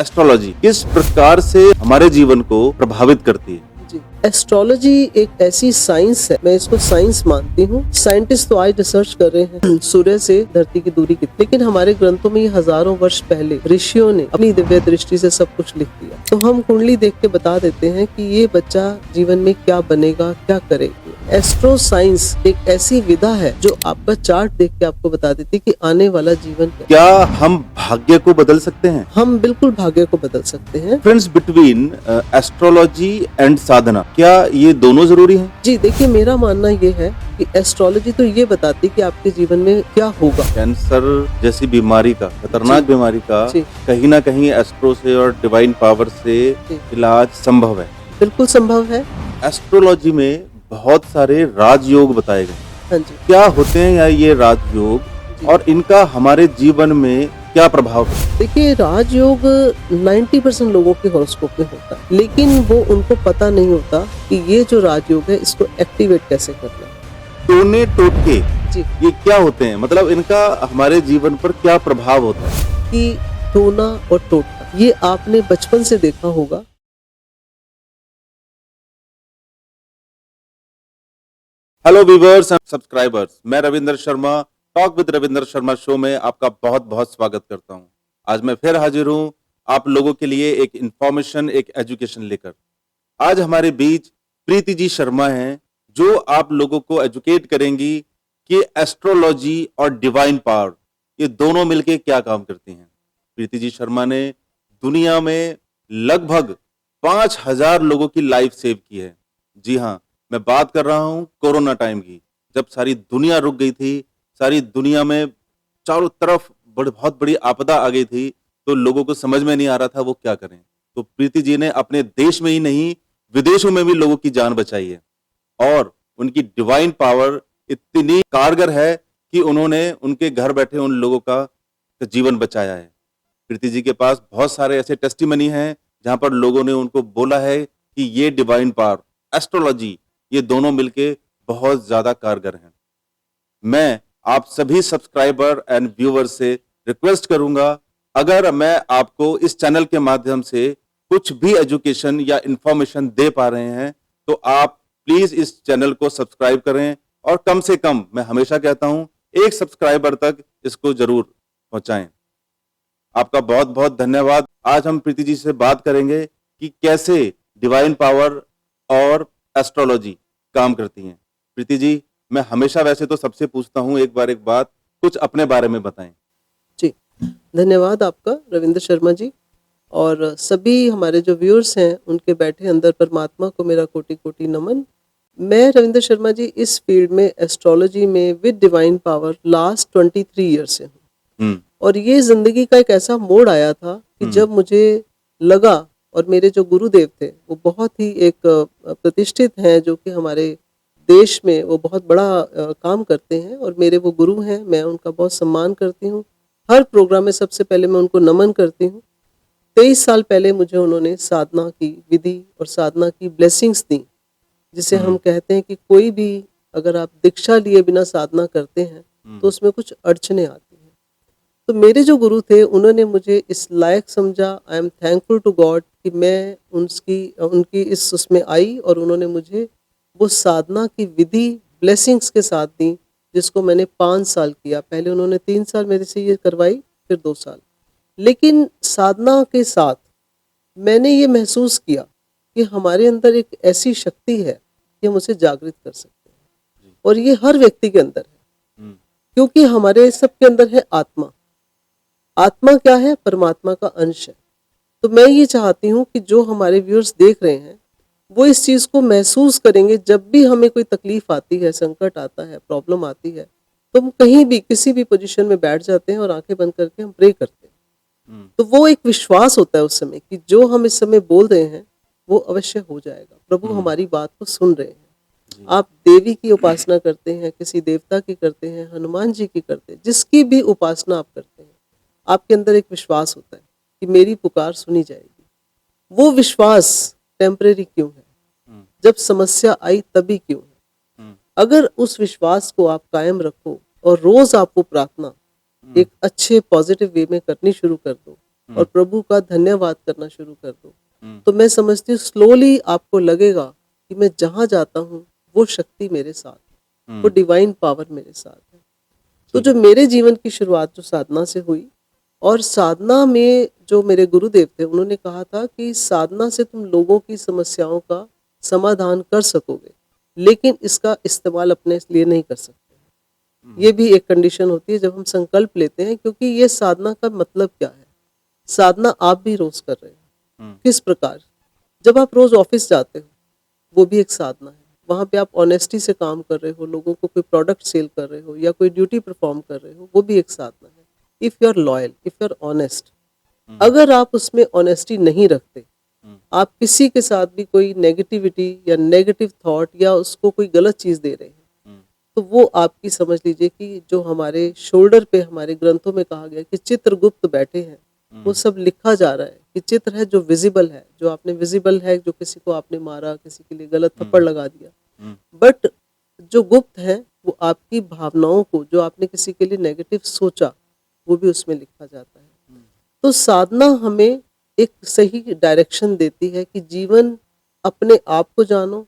Astrology किस प्रकार से हमारे जीवन को प्रभावित करती है? जी, एस्ट्रोलॉजी एक ऐसी साइंस है, मैं इसको साइंस मानती हूँ। साइंटिस्ट तो आज रिसर्च कर रहे हैं सूर्य से धरती की दूरी कितनी, लेकिन हमारे ग्रंथों में ये हजारों वर्ष पहले ऋषियों ने अपनी दिव्य दृष्टि से सब कुछ लिख दिया। तो हम कुंडली देख के बता देते हैं कि ये बच्चा जीवन में क्या बनेगा, क्या करेगा। एस्ट्रो साइंस एक ऐसी विधा है जो आपका चार्ट देख के आपको बता देती है कि आने वाला जीवन क्या हम भाग्य को बदल सकते हैं? हम बिल्कुल भाग्य को बदल सकते हैं। फ्रेंड्स, बिटवीन एस्ट्रोलॉजी एंड साधना, क्या ये दोनों जरूरी हैं? जी देखिए, मेरा मानना ये है कि एस्ट्रोलॉजी तो ये बताती है कि आपके जीवन में क्या होगा। कैंसर जैसी बीमारी का, खतरनाक बीमारी का जी। कहीं ना कहीं एस्ट्रो से और डिवाइन पावर से इलाज संभव है। बिल्कुल संभव है। एस्ट्रोलॉजी में बहुत सारे राजयोग बताए गए। हाँ जी। क्या होते हैं या ये राजयोग और इनका हमारे जीवन में क्या प्रभाव है? देखिए, राजयोग 90% लोगों के हॉरोस्कोप में होता है, लेकिन वो उनको पता नहीं होता कि ये जो राजयोग है इसको एक्टिवेट कैसे करना है। टोने टोटके जी। ये क्या होते हैं? मतलब इनका हमारे जीवन पर क्या प्रभाव होता है? कि टोना और टोटका ये आपने बचपन से देखा होगा। हेलो व्यूअर्स एंड सब्सक्राइबर्स, मैं Ravindra Sharma talk with Ravindra Sharma show में आपका बहुत बहुत स्वागत करता हूं। आज मैं फिर हाजिर हूं आप लोगों के लिए एक इंफॉर्मेशन, एक एजुकेशन लेकर। आज हमारे बीच प्रीति जी शर्मा हैं जो आप लोगों को एजुकेट करेंगी कि एस्ट्रोलॉजी और डिवाइन पावर ये दोनों मिलके क्या काम करती हैं। प्रीति जी शर्मा ने दुनिया में लगभग 5000 लोगों की लाइफ सेव की है। जी हाँ, मैं बात कर रहा हूं कोरोना टाइम की, जब सारी दुनिया रुक गई थी, सारी दुनिया में चारों तरफ बहुत बड़ी आपदा आ गई थी, तो लोगों को समझ में नहीं आ रहा था वो क्या करें। तो प्रीति जी ने अपने देश में ही नहीं, विदेशों में भी लोगों की जान बचाई है और उनकी डिवाइन पावर इतनी कारगर है कि उन्होंने उनके घर बैठे उन लोगों का जीवन बचाया है। प्रीति जी के पास बहुत सारे ऐसे टेस्टिमनी हैं जहां पर लोगों ने उनको बोला है कि ये डिवाइन पावर, एस्ट्रोलॉजी, ये दोनों मिलके बहुत ज्यादा कारगर हैं। मैं आप सभी सब्सक्राइबर एंड व्यूअर से रिक्वेस्ट करूंगा, अगर मैं आपको इस चैनल के माध्यम से कुछ भी एजुकेशन या इंफॉर्मेशन दे पा रहे हैं तो आप प्लीज इस चैनल को सब्सक्राइब करें और कम से कम, मैं हमेशा कहता हूं, एक सब्सक्राइबर तक इसको जरूर पहुंचाएं। आपका बहुत बहुत धन्यवाद। आज हम प्रीति जी से बात करेंगे कि कैसे डिवाइन पावर और एस्ट्रोलॉजी काम करती हैं। प्रीति जी, मैं हमेशा वैसे तो सबसे पूछता हूं, एक बात, कुछ अपने बारे में बताएं। जी, धन्यवाद आपका रविंद्र शर्मा जी, और सभी हमारे जो व्यूअर्स हैं उनके बैठे अंदर परमात्मा को मेरा कोटि कोटि नमन। मैं रविंद्र शर्मा जी इस फील्ड में, एस्ट्रोलॉजी में with divine power last 23 year से हूँ। और ये जिंदगी का एक ऐसा मोड़ आया था कि जब मुझे लगा, और मेरे जो गुरुदेव थे वो बहुत ही एक प्रतिष्ठित हैं, जो कि हमारे देश में वो बहुत बड़ा काम करते हैं, और मेरे वो गुरु हैं, मैं उनका बहुत सम्मान करती हूँ। हर प्रोग्राम में सबसे पहले मैं उनको नमन करती हूँ। 23 साल पहले मुझे उन्होंने साधना की विधि और साधना की ब्लेसिंग्स दी, जिसे हम कहते हैं कि कोई भी अगर आप दीक्षा लिए बिना साधना करते हैं तो उसमें कुछ अड़चने आती हैं। तो मेरे जो गुरु थे उन्होंने मुझे इस लायक समझा। I am thankful to God कि मैं उनकी इस उसमें आई, और उन्होंने मुझे वो साधना की विधि ब्लेसिंग्स के साथ दी, जिसको मैंने 5 साल किया। पहले उन्होंने 3 साल मेरे से ये करवाई, फिर 2 साल। लेकिन साधना के साथ मैंने ये महसूस किया कि हमारे अंदर एक ऐसी शक्ति है कि हम उसे जागृत कर सकते हैं, और ये हर व्यक्ति के अंदर है, क्योंकि हमारे सबके अंदर है आत्मा। आत्मा क्या है? परमात्मा का अंश है। तो मैं ये चाहती हूँ कि जो हमारे व्यूअर्स देख रहे हैं वो इस चीज़ को महसूस करेंगे। जब भी हमें कोई तकलीफ आती है, संकट आता है, प्रॉब्लम आती है, तो हम कहीं भी किसी भी पोजीशन में बैठ जाते हैं और आंखें बंद करके हम प्रे करते हैं। तो वो एक विश्वास होता है उस समय कि जो हम इस समय बोल रहे हैं वो अवश्य हो जाएगा। प्रभु हमारी बात को सुन रहे हैं। आप देवी की उपासना करते हैं, किसी देवता की करते हैं, हनुमान जी की करते हैं, जिसकी भी उपासना आप करते हैं, आपके अंदर एक विश्वास होता है कि मेरी पुकार सुनी जाएगी। वो विश्वास टेम्परेरी क्यों है? जब समस्या आई तभी क्यों है? अगर उस विश्वास को आप कायम रखो और रोज आप वो प्रार्थना एक अच्छे पॉजिटिव वे में करनी शुरू कर दो, और प्रभु का धन्यवाद करना शुरू कर दो, हम्म, तो मैं समझती हूँ स्लोली आपको लगेगा कि मैं जहाँ जाता हूँ वो शक्ति मेरे साथ है, वो डिवाइन पावर मेरे साथ है। तो जो मेरे जीवन की शुरुआत जो साधना से हुई, और साधना में जो मेरे गुरुदेव थे उन्होंने कहा था कि साधना से तुम लोगों की समस्याओं का समाधान कर सकोगे, लेकिन इसका इस्तेमाल अपने लिए नहीं कर सकते। ये भी एक कंडीशन होती है जब हम संकल्प लेते हैं, क्योंकि ये साधना का मतलब क्या है। साधना आप भी रोज कर रहे हो, किस प्रकार, जब आप रोज ऑफिस जाते हो वो भी एक साधना है। वहाँ पे आप ऑनेस्टी से काम कर रहे हो, लोगों को कोई प्रोडक्ट सेल कर रहे हो या कोई ड्यूटी परफॉर्म कर रहे हो, वो भी एक साधना है। If you are loyal, if you are honest, अगर आप उसमें ऑनेस्टी नहीं रखते, आप किसी के साथ भी कोई नेगेटिविटी या नेगेटिव थॉट या उसको कोई गलत चीज़ दे रहे हैं, तो वो आपकी समझ लीजिए कि जो हमारे शोल्डर पे हमारे ग्रंथों में कहा गया कि चित्रगुप्त बैठे हैं, वो सब लिखा जा रहा है कि चित्र है जो विजिबल है, जो आपने विजिबल है, जो किसी को आपने मारा, किसी के लिए गलत थप्पड़ लगा दिया, बट जो गुप्त है वो आपकी भावनाओं को, जो आपने किसी के लिए नेगेटिव सोचा, वो भी उसमें लिखा जाता है। तो साधना हमें एक सही डायरेक्शन देती है कि जीवन अपने आप को जानो,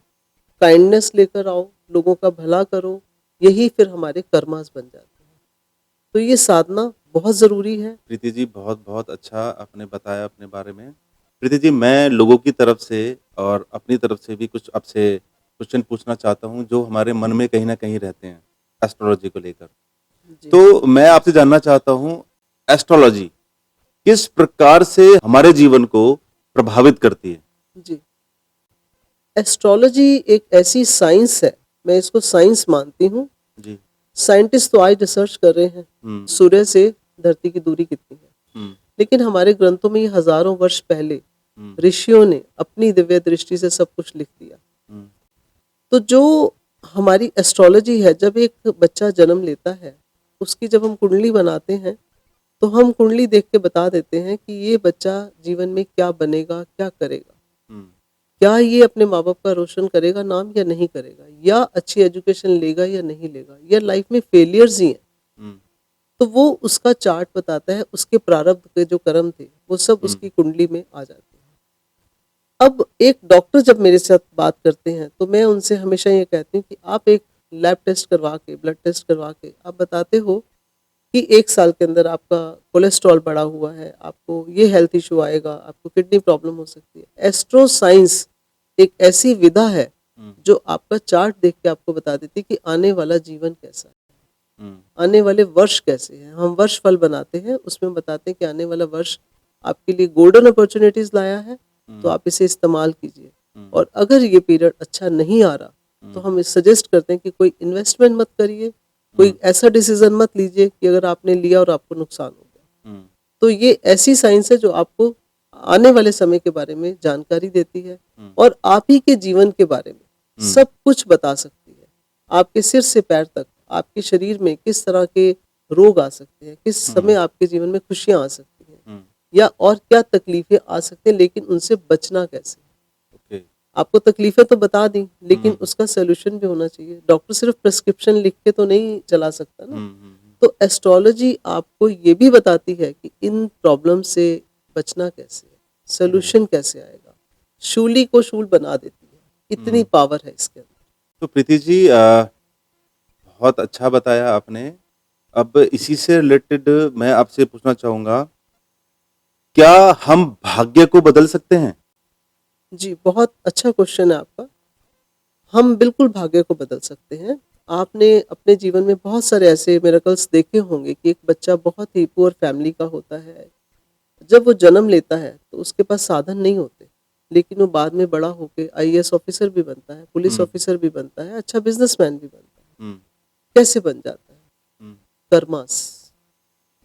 काइंडनेस लेकर आओ, लोगों का भला करो, यही फिर हमारे कर्मास बन जाते हैं। तो ये साधना बहुत ज़रूरी है। प्रीति जी बहुत बहुत अच्छा आपने बताया अपने बारे में। प्रीति जी मैं लोगों की तरफ से और अपनी तरफ से भी कुछ आपसे क्वेश्चन पूछना चाहता हूँ जो हमारे मन में कहीं न कहीं रहते हैं, एस्ट्रोलॉजी को लेकर। जी, तो मैं आपसे जानना चाहता हूँ एस्ट्रोलॉजी किस प्रकार से हमारे जीवन को प्रभावित करती है? जी। एस्ट्रोलॉजी एक ऐसी साइंस है, मैं इसको साइंस मानती हूँ। जी। साइंटिस्ट तो आज रिसर्च कर रहे हैं, हुँ, सूर्य से धरती की दूरी कितनी है। हुँ, लेकिन हमारे ग्रंथों में ये हज़ारों वर्ष पहले हुँ, ऋषियों ने अपनी दिव्य दृष्टि से सब कुछ लिख दिया। हुँ, तो जो हमारी एस्ट्रोलॉजी है, जब एक बच्चा जन्म लेता है, उसकी जब हम कुंडली बनाते हैं, तो हम कुंडली देख के बता देते हैं कि ये बच्चा जीवन में क्या बनेगा, क्या करेगा। हुँ, क्या ये अपने माँ-बाप का रोशन करेगा नाम या नहीं करेगा? या अच्छी एजुकेशन लेगा या नहीं लेगा? या लाइफ में फेलियर्स ही हैं। हुँ, तो वो उसका चार्ट बताता है, उसके प्रारब्ध के जो कर्म थे, वो सब हुँ, उसकी कुंडली में आ जाते हैं। अब एक डॉक्टर जब मेरे साथ बात करते हैं, तो मैं उनसे हमेशा ये कहती हूँ कि आप एक लैब टेस्ट करवा के, ब्लड टेस्ट करवा के आप बताते हो कि 1 साल के अंदर आपका कोलेस्ट्रॉल बढ़ा हुआ है, आपको ये हेल्थ इश्यू आएगा, आपको किडनी प्रॉब्लम हो सकती है। एस्ट्रो साइंस एक ऐसी विधा है, हुँ, जो आपका चार्ट देख के आपको बता देती है कि आने वाला जीवन कैसा है, हुँ, आने वाले वर्ष कैसे हैं। हम वर्ष फल बनाते हैं, उसमें बताते हैं कि आने वाला वर्ष आपके लिए गोल्डन अपॉर्चुनिटीज़ लाया है, तो हुँ, आप इसे इस्तेमाल कीजिए। हुँ, और अगर ये पीरियड अच्छा नहीं आ रहा, तो हुँ, हम सजेस्ट करते हैं कि कोई इन्वेस्टमेंट मत करिए, कोई हुँ, ऐसा डिसीज़न मत लीजिए कि अगर आपने लिया और आपको नुकसान हो गया। हुँ, तो ये ऐसी साइंस है जो आपको आने वाले समय के बारे में जानकारी देती है, हुँ, और आप ही के जीवन के बारे में हुँ, सब कुछ बता सकती है। आपके सिर से पैर तक, आपके शरीर में किस तरह के रोग आ सकते हैं, किस समय हुँ, आपके जीवन में खुशियाँ आ सकती हैं, हुँ, या और क्या तकलीफ़ें आ सकती हैं, लेकिन उनसे बचना कैसे? ओके। आपको तकलीफ़ें तो बता दी, लेकिन हुँ, उसका सॉल्यूशन भी होना चाहिए। डॉक्टर सिर्फ़ प्रिस्क्रिप्शन लिख के तो नहीं चला सकता ना। हुँ, हुँ, हुँ, तो एस्ट्रोलॉजी आपको ये भी बताती है कि इन प्रॉब्लम से बचना कैसे है, हुँ, सॉल्यूशन कैसे आएगा। शूली को शूल बना देती है, इतनी हुँ। पावर है इसके अंदर। तो प्रीति जी बहुत अच्छा बताया आपने। अब इसी से रिलेटेड मैं आपसे पूछना चाहूँगा, क्या हम भाग्य को बदल सकते हैं? जी, बहुत अच्छा क्वेश्चन है आपका। हम बिल्कुल भाग्य को बदल सकते हैं। आपने अपने जीवन में बहुत सारे ऐसे मिरेकल्स देखे होंगे कि एक बच्चा बहुत ही पुअर फैमिली का होता है। जब वो जन्म लेता है, तो उसके पास साधन नहीं होते, लेकिन वो बाद में बड़ा होके आईएएस ऑफिसर भी बनता है, पुलिस हुँ, ऑफिसर भी बनता है, अच्छा बिज़नेसमैन भी बनता है। हुँ, कैसे बन जाता है? हुँ, कर्मास।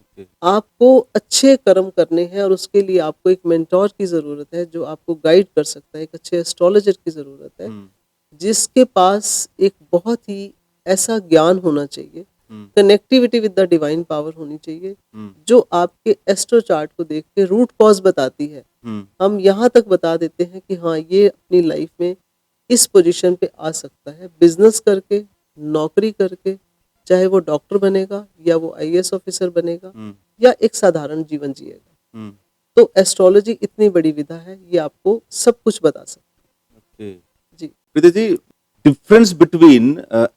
ओके, आपको अच्छे कर्म करने हैं, और उसके लिए आपको एक मेंटोर की ज़रूरत है, जो आपको गाइड कर सकता है, एक अच्छे एस्ट्रोलॉजर की ज़रूरत है, हुँ, जिसके पास एक बहुत ही ऐसा ज्ञान होना चाहिए, हुँ, connectivity with the divine power होनी चाहिए, हुँ, जो आपके एस्ट्रो चार्ट को देख के रूट कॉज़ बताती है। हुँ, हम यहाँ तक बता देते हैं कि हाँ, ये अपनी लाइफ में इस पोजीशन पे आ सकता है, बिज़नेस करके, नौकरी करके, चाहे वो डॉक्टर बनेगा या वो आईएएस ऑफिसर बनेगा हुँ, या एक साधारण जीवन जिएगा। हुँ, तो एस्ट्रोलॉजी इतनी बड़ी विधा है, ये आपको सब कुछ बता सकती ओके। है। जी। प्रीति जी, डिफरेंस बिटवीन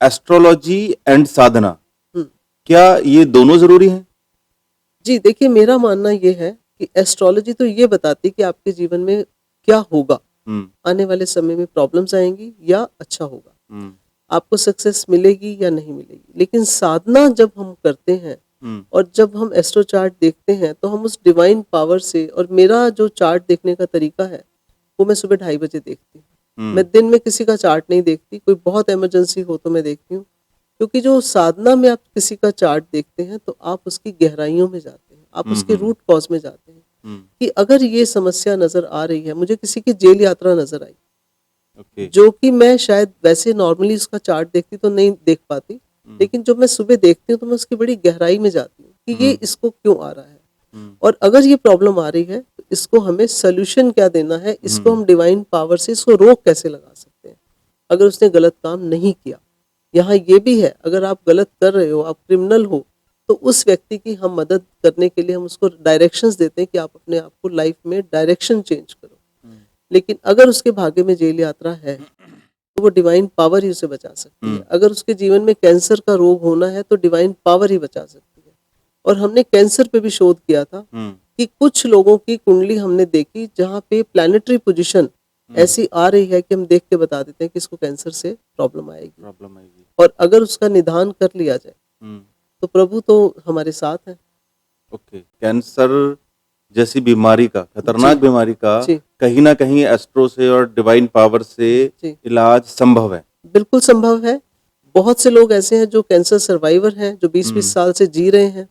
एस्ट्रोलॉजी एंड साधना, हुँ। क्या ये दोनों जरूरी हैं? जी, देखिए मेरा मानना ये है कि एस्ट्रोलॉजी तो ये बताती है कि आपके जीवन में क्या होगा, हम्म आने वाले समय में प्रॉब्लम्स आएँगी या अच्छा होगा, हम्म आपको सक्सेस मिलेगी या नहीं मिलेगी। लेकिन साधना जब हम करते हैं हम्म और जब हम एस्ट्रो चार्ट देखते हैं, तो हम उस डिवाइन पावर से, और मेरा जो चार्ट देखने का तरीका है, वो मैं सुबह 2:30 बजे देखती हूँ। मैं हम्म दिन में किसी का चार्ट नहीं देखती, कोई बहुत इमरजेंसी हो तो मैं देखती हूँ। क्योंकि जो साधना में आप किसी का चार्ट देखते हैं, तो आप उसकी गहराइयों में जाते हैं, आप उसके हम्म रूट कॉज़ में जाते हैं हम्म कि अगर ये समस्या नज़र आ रही है, मुझे किसी की जेल यात्रा नज़र आई, ओके। जो कि मैं शायद वैसे नॉर्मली उसका चार्ट देखती तो नहीं देख पाती, हम्म लेकिन जब मैं सुबह देखती हूँ तो मैं उसकी बड़ी गहराई में जाती हूँ कि ये हम्म इसको क्यों आ रहा है, हम्म और अगर ये प्रॉब्लम आ रही है तो इसको हमें सॉल्यूशन क्या देना है, इसको हम्म हम डिवाइन पावर से इसको रोक कैसे लगा सकते हैं अगर उसने गलत काम नहीं किया। यहाँ ये भी है, अगर आप गलत कर रहे हो, आप क्रिमिनल हो, तो उस व्यक्ति की हम मदद करने के लिए हम उसको डायरेक्शंस देते हैं कि आप अपने आप को लाइफ में डायरेक्शन चेंज करो। हम्म लेकिन अगर उसके भाग्य में जेल यात्रा है, तो वो डिवाइन पावर ही उसे बचा सकती है। हम्म अगर उसके जीवन में कैंसर का रोग होना है, तो डिवाइन पावर ही बचा सकती है। और हमने कैंसर पे भी शोध किया था हम्म कि कुछ लोगों की कुंडली हमने देखी जहाँ पे प्लैनेटरी पोजीशन ऐसी आ रही है कि हम देख के बता देते हैं कि इसको कैंसर से प्रॉब्लम आएगी, प्रॉब्लम आएगी। और अगर उसका निदान कर लिया जाए हम्म तो प्रभु तो हमारे साथ हैं। ओके। कैंसर जैसी बीमारी का, खतरनाक जी, बीमारी का, जी, कहीं ना कहीं एस्ट्रो से और डिवाइन पावर से जी, इलाज संभव है। बिल्कुल संभव है। बहुत से लोग ऐसे हैं जो कैंसर सर्वाइवर हैं, जो 20-20 हम्म साल से जी रहे हैं।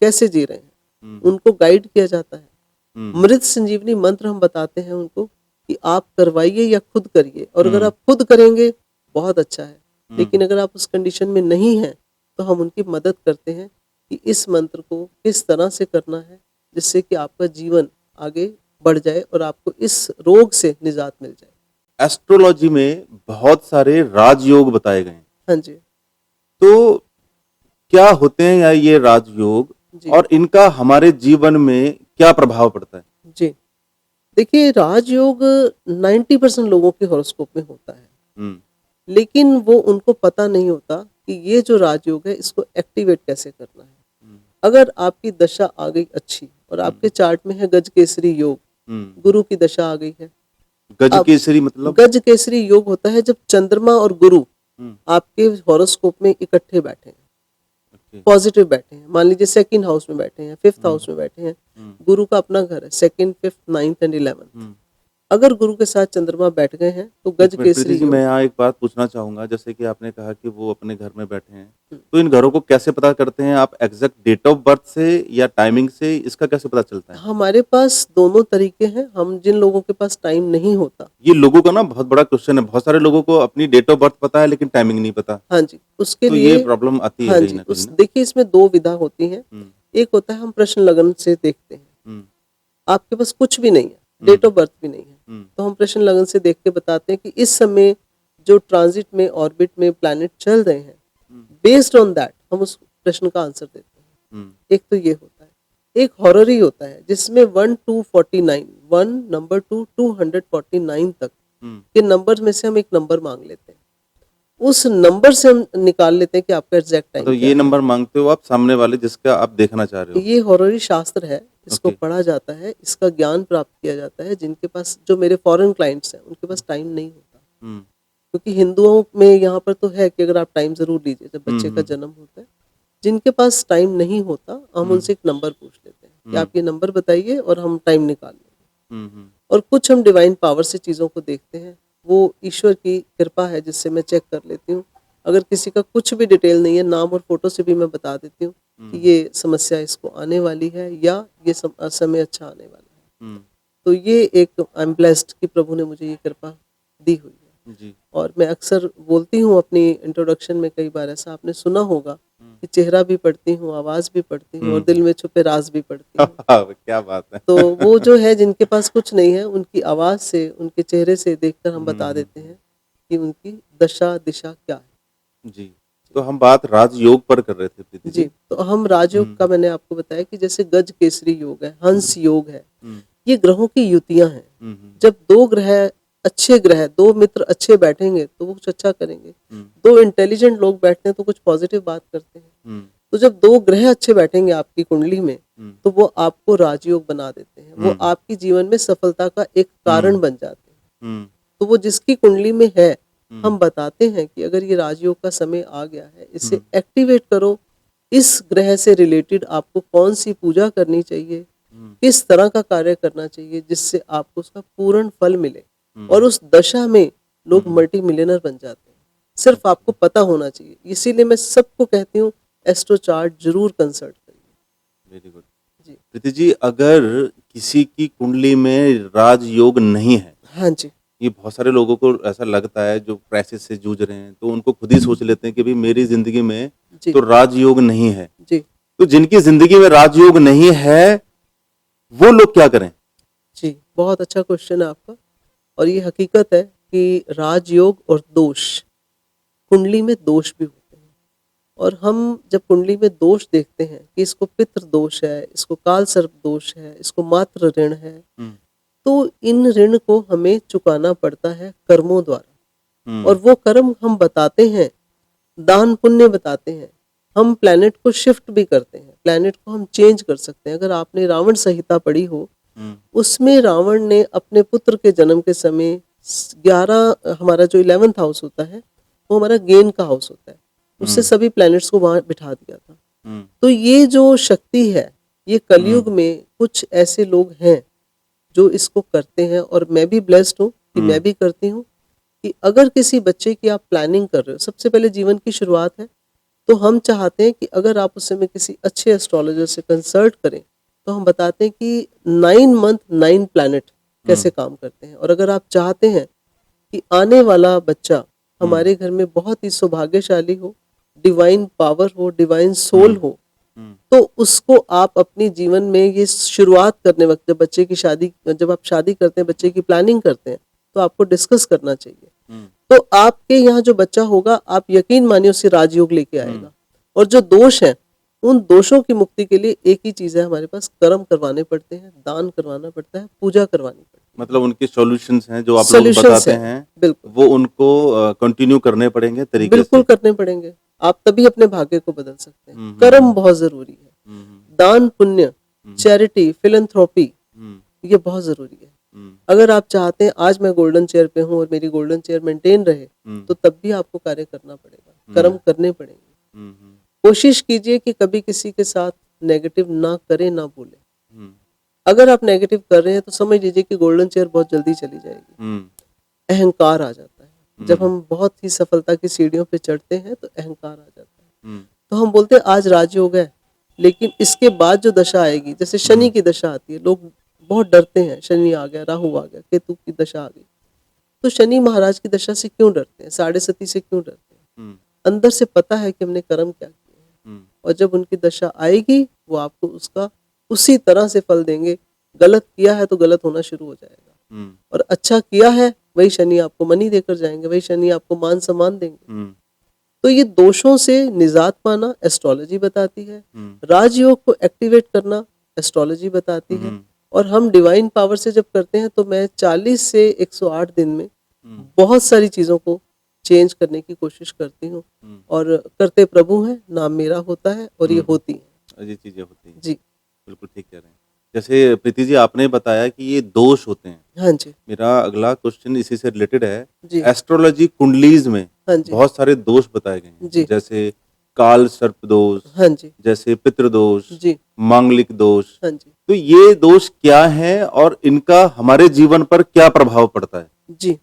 कैसे जी रहे हैं? हम्म उनको गाइड किया जाता है। हम्म मृत संजीवनी मंत्र हम बताते हैं उनको कि आप करवाइए या खुद करिए, और अगर हम्म आप खुद करेंगे बहुत अच्छा है, हम्म लेकिन अगर आप उस कंडीशन में नहीं हैं, तो हम उनकी मदद करते हैं कि इस मंत्र को किस तरह से करना है जिससे कि आपका जीवन आगे बढ़ जाए और आपको इस रोग से निजात मिल जाए। एस्ट्रोलॉजी में बहुत सारे राजयोग बताए गए हैं, हाँ जी। तो क्या होते हैं या ये राजयोग, जी। और इनका हमारे जीवन में क्या प्रभाव पड़ता है? जी। देखिए, राजयोग 90% लोगों के हॉरोस्कोप में होता है, हम्म लेकिन वो उनको पता नहीं होता कि ये जो राजयोग है इसको एक्टिवेट कैसे करना है। हम्म अगर आपकी दशा आ गई अच्छी और आपके चार्ट में है गज केसरी योग, हम्म गुरु की दशा आ गई है। गज अब केसरी मतलब? गज केसरी योग होता है जब चंद्रमा और गुरु हम्म आपके हॉरोस्कोप में इकट्ठे बैठे हैं, ओके। पॉजिटिव बैठे हैं। मान लीजिए सेकंड हाउस में बैठे हैं, फिफ्थ हाउस में बैठे हैं। हम्म गुरु का अपना घर है, second, fifth, ninth and 11th। हम्म अगर गुरु के साथ चंद्रमा बैठ गए हैं तो एक गज मिनट प्रीति केसरी जी, योग। मैं यहाँ एक बात पूछना चाहूंगा। जैसे कि आपने कहा कि वो अपने घर में बैठे हैं, हम्म, तो इन घरों को कैसे पता करते हैं आप? एग्जैक्ट डेट ऑफ बर्थ से या टाइमिंग से, इसका कैसे पता चलता है? हमारे पास दोनों तरीके हैं। हम जिन लोगों के पास टाइम नहीं होता, ये लोगों का ना बहुत बड़ा क्वेश्चन है। बहुत सारे लोगों को अपनी डेट ऑफ बर्थ पता है लेकिन टाइमिंग नहीं पता, हाँ जी, उसके तो ये लिए, प्रॉब्लम आती है हाँ कहीं जी, ना कहीं उस ना। देखिए इसमें 2 विधा होती हैं। हम्म एक होता है हम प्रश्न लगन से देखते हैं। हम्म आपके पास कुछ भी नहीं है, हम्म डेट ऑफ बर्थ भी नहीं है, हम्म तो हम प्रश्न लगन से देख के बताते हैं कि इस समय जो ट्रांजिट में, ऑर्बिट में प्लैनेट चल रहे हैं, हम्म बेस्ड ऑन दैट हम उस प्रश्न का आंसर देते हैं। हम्म एक तो ये होता है। एक हॉररी होता है जिसमें 1 to 49, 1 नंबर 2 249 तक हम्म के नंबर में से हम एक नंबर मांग लेते हैं। उस नंबर से हम निकाल लेते हैं कि आपका एग्जैक्ट टाइम मतलब क्या ये है। नंबर मांगते हो आप सामने वाले जिसका आप देखना चाह रहे हो? ये हॉररी शास्त्र है, इसको ओके। पढ़ा जाता है, इसका ज्ञान प्राप्त किया जाता है। जिनके पास, जो मेरे फॉरेन क्लाइंट्स हैं, उनके पास टाइम नहीं होता, हम्म क्योंकि हिंदुओं में यहाँ पर तो है कि अगर आप टाइम ज़रूर लीजिए जब बच्चे का हम्म जन्म होता है। जिनके पास टाइम नहीं होता, हम हम्म उनसे एक नंबर पूछ लेते हैं कि हम्म आप ये नंबर बताइए और हम टाइम निकाल लेंगे। हम्म और कुछ हम डिवाइन पावर से चीज़ों को देखते हैं। वो ईश्वर की कृपा है जिससे मैं चेक कर लेती हूँ। अगर किसी का कुछ भी डिटेल नहीं है, नाम और फ़ोटो से भी मैं बता देती हूँ कि हम्म ये समस्या इसको आने वाली है या ये समय अच्छा आने वाला है। हम्म तो ये एक, आई एम ब्लेस्ड कि प्रभु ने मुझे ये कृपा दी हुई है। जी। और मैं अक्सर बोलती हूँ अपनी इंट्रोडक्शन में, कई बार ऐसा आपने सुना होगा हम्म कि चेहरा भी पढ़ती हूँ, आवाज़ भी पढ़ती हूँ और हम्म दिल में छुपे राज भी पढ़ती हूँ। क्या बात है! तो वो जो है जिनके पास कुछ नहीं है, उनकी आवाज़ से, उनके चेहरे से देखकर हम बता देते हम्म। हैं कि उनकी दशा दिशा क्या है। जी, तो हम बात राजयोग पर कर रहे थे प्रीति जी, जी। तो हम राजयोग हम्म का मैंने आपको बताया कि जैसे गज केसरी योग है, हंस योग है, हम्म ये ग्रहों की युतियां हैं। हम्म, जब दो ग्रह, दो मित्र अच्छे बैठेंगे तो वो कुछ अच्छा करेंगे। हम्म, दो इंटेलिजेंट लोग बैठते हैं तो कुछ पॉजिटिव बात करते हैं। हम्म, तो जब दो ग्रह अच्छे बैठेंगे आपकी कुंडली में, हम्म, तो वो आपको राजयोग बना देते हैं, वो हम्म, आपकी जीवन में सफलता का एक कारण बन जाते हैं। हम्म, तो वो जिसकी कुंडली में है, हम्म, हम बताते हैं कि अगर ये राजयोग का समय आ गया है, इसे हम्म, एक्टिवेट करो। इस ग्रह से रिलेटेड आपको कौन सी पूजा करनी चाहिए, हम्म, किस तरह का कार्य करना चाहिए जिससे आपको उसका पूर्ण फल मिले। और हम्म, उस दशा में लोग हम्म, मल्टी मिलियनर बन जाते हैं। सिर्फ आपको पता होना चाहिए। इसीलिए मैं सबको कहती हूँ, एस्ट्रो चार्ट जरूर कंसल्ट करिए। Very good. जी। प्रीति जी, अगर किसी की कुंडली में राजयोग नहीं है, हाँ जी। ये बहुत सारे लोगों को ऐसा लगता है जो क्राइसिस से जूझ रहे हैं, तो उनको खुद ही सोच लेते हैं कि भाई मेरी जिंदगी में जी। तो राजयोग नहीं है। जी। तो जिनकी जिंदगी में राजयोग नहीं है, वो लोग क्या करें? जी, बहुत अच्छा क्वेश्चन है आपका। और ये हकीकत है कि राजयोग और दोष, कुंडली में दोष भी होते हैं। और हम जब कुंडली में दोष देखते हैं कि इसको पितृ दोष है, इसको काल सर्प दोष है, इसको मातृ ऋण है, हम्म, तो इन ऋण को हमें चुकाना पड़ता है कर्मों द्वारा। और हम्म, वो कर्म हम बताते हैं, दान पुण्य बताते हैं। हम प्लैनेट को शिफ्ट भी करते हैं, प्लैनेट को हम चेंज कर सकते हैं। अगर आपने रावण संहिता पढ़ी हो, हम्म, उसमें रावण ने अपने पुत्र के जन्म के समय 11, हमारा जो 11th हाउस होता है वो हमारा गेन का हाउस होता है, उससे हम्म, सभी प्लैनेट्स को वहां बिठा दिया था। हम्म, तो ये जो शक्ति है, ये कलयुग हम्म, में कुछ ऐसे लोग हैं जो इसको करते हैं। और मैं भी ब्लेस्ड हूँ कि मैं हम्म, भी करती हूँ। कि अगर किसी बच्चे की आप प्लानिंग कर रहे हो, सबसे पहले जीवन की शुरुआत है, तो हम चाहते हैं कि अगर आप उस समय किसी अच्छे एस्ट्रोलॉजर से कंसल्ट करें, तो हम बताते हैं कि 9 मंथ 9 प्लैनेट कैसे हम्म, काम करते हैं। और अगर आप चाहते हैं कि आने वाला बच्चा हम्म, हमारे घर में बहुत ही सौभाग्यशाली हो, डिवाइन पावर हो, डिवाइन सोल हम्म, हो, हम्म, तो उसको आप अपनी जीवन में ये शुरुआत करने वक्त, जब बच्चे की शादी, जब आप शादी करते हैं, बच्चे की प्लानिंग करते हैं, तो आपको डिस्कस करना चाहिए। हम्म, तो आपके यहाँ जो बच्चा होगा, आप यकीन मानिए उससे राजयोग लेके हम्म। आएगा। और जो दोष हैं, उन दोषों की मुक्ति के लिए एक ही चीज है हमारे पास, कर्म करवाने पड़ते हैं, दान करवाना पड़ता है, पूजा करवानी पड़ती मतलब उनके सॉल्यूशंस हैं जो है। आप लोग सॉल्यूशंस बताते है। हैं, बिल्कुल। वो उनको कंटिन्यू करने पड़ेंगे तरीके बिल्कुल से। करने पड़ेंगे। आप तभी अपने भाग्य को बदल सकते हैं। हम्म, कर्म बहुत जरूरी है। हम्म, दान पुण्य, हम्म, चैरिटी, फिलैंथ्रोपी, हम्म, ये बहुत जरूरी है। हम्म, अगर आप चाहते हैं आज मैं गोल्डन चेयर पे हूँ और मेरी गोल्डन चेयर मेंटेन रहे, हम्म, तो तब भी आपको कार्य करना पड़ेगा, हम्म, कर्म करने पड़ेंगे। हम्म, कोशिश कीजिए कि कभी किसी के साथ नेगेटिव ना करें, ना बोले। हम्म, अगर आप नेगेटिव कर रहे हैं तो समझ लीजिए कि गोल्डन चेयर बहुत जल्दी चली जाएगी। हम्म, अहंकार आ जाता है। जब हम्म, हम बहुत ही सफलता की सीढ़ियों पे चढ़ते हैं तो अहंकार आ जाता है। हम्म, तो हम बोलते हैं आज राजयोग है, लेकिन इसके बाद जो दशा आएगी, जैसे शनि हम्म, की दशा आती है, लोग बहुत डरते हैं, शनि आ गया, राहु आ गया, केतु की दशा आ गई। तो शनि महाराज की दशा से क्यों डरते हैं, साढ़े सती से क्यों डरते हैं? हम्म, अंदर से पता है कि हमने कर्म क्या किए हैं। हम्म, और जब उनकी दशा आएगी, वो आपको उसका उसी तरह से फल देंगे। गलत किया है तो गलत होना शुरू हो जाएगा, हम्म, और अच्छा किया है वही शनि आपको मनी देकर जाएंगे, वही शनि आपको मान सम्मान देंगे। हम्म, तो ये दोषों से निजात पाना एस्ट्रोलॉजी बताती है। हम्म, राजयोग को एक्टिवेट करना एस्ट्रोलॉजी बताती है। हम्म, और हम डिवाइन पावर से जब करते हैं, तो मैं 40 से 108 दिन में हम्म, बहुत सारी चीज़ों को चेंज करने की कोशिश करती हूँ। हम्म, और करते प्रभु हैं, नाम मेरा होता है, और ये हम्म, होती हैं। ये चीजें होती हैं। जी। बिल्कुल ठीक कह रहे हैं। जैसे प्रीति जी आपने बताया कि ये दोष होते हैं। हाँ जी। मेरा अगला क्वेश्चन इसी से रिलेटेड है। जी। एस्ट्रोलॉजी कुंडलीज में हाँ जी। बहुत सारे दोष बताए गए हैं, जी। जैसे काल सर्प दोष, हाँ जी। जैसे पितृ दोष, जी। मांगलिक दोष। हाँ जी। तो ये दोष क्या हैं और इनका हमारे जीवन पर क्या प्रभाव पड़ता है? जी।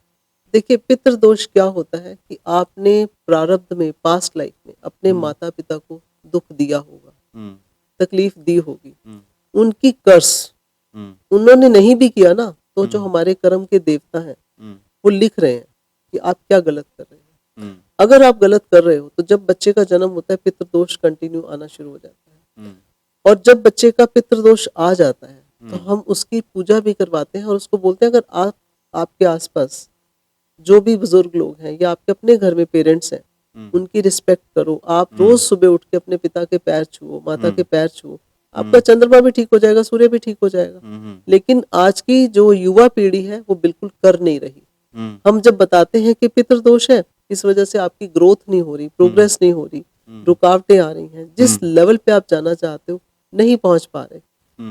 देखिए, पितृदोष क्या होता है कि आपने प्रारब्ध में, पास्ट लाइफ में अपने हम्म, माता पिता को दुख दिया होगा, हम्म, तकलीफ दी होगी। हम्म, उनकी कर्स हम्म, उन्होंने नहीं भी किया ना, तो जो हम्म, हमारे कर्म के देवता हैं, हम्म, वो लिख रहे हैं कि आप क्या गलत कर रहे हैं। हम्म, अगर आप गलत कर रहे हो, तो जब बच्चे का जन्म होता है, पितृदोष कंटिन्यू आना शुरू हो जाता है। हम्म, और जब बच्चे का पितृदोष आ जाता है, तो हम्म, हम उसकी पूजा भी करवाते हैं और उसको बोलते हैं, अगर आप, आपके आसपास जो भी बुजुर्ग लोग हैं या आपके अपने घर में पेरेंट्स हैं, हम्म, उनकी रिस्पेक्ट करो। आप रोज हम्म, सुबह उठ के अपने पिता के पैर छुओ, माता के हम्म, पैर छुओ। आपका चंद्रमा भी ठीक हो जाएगा, सूर्य भी ठीक हो जाएगा। लेकिन आज की जो युवा पीढ़ी है वो बिल्कुल कर नहीं रही। हम जब बताते हैं कि पितृदोष है, इस वजह से आपकी ग्रोथ नहीं हो रही, प्रोग्रेस नहीं हो रही, रुकावटें आ रही हैं, जिस लेवल पे आप जाना चाहते हो नहीं पहुंच पा रहे,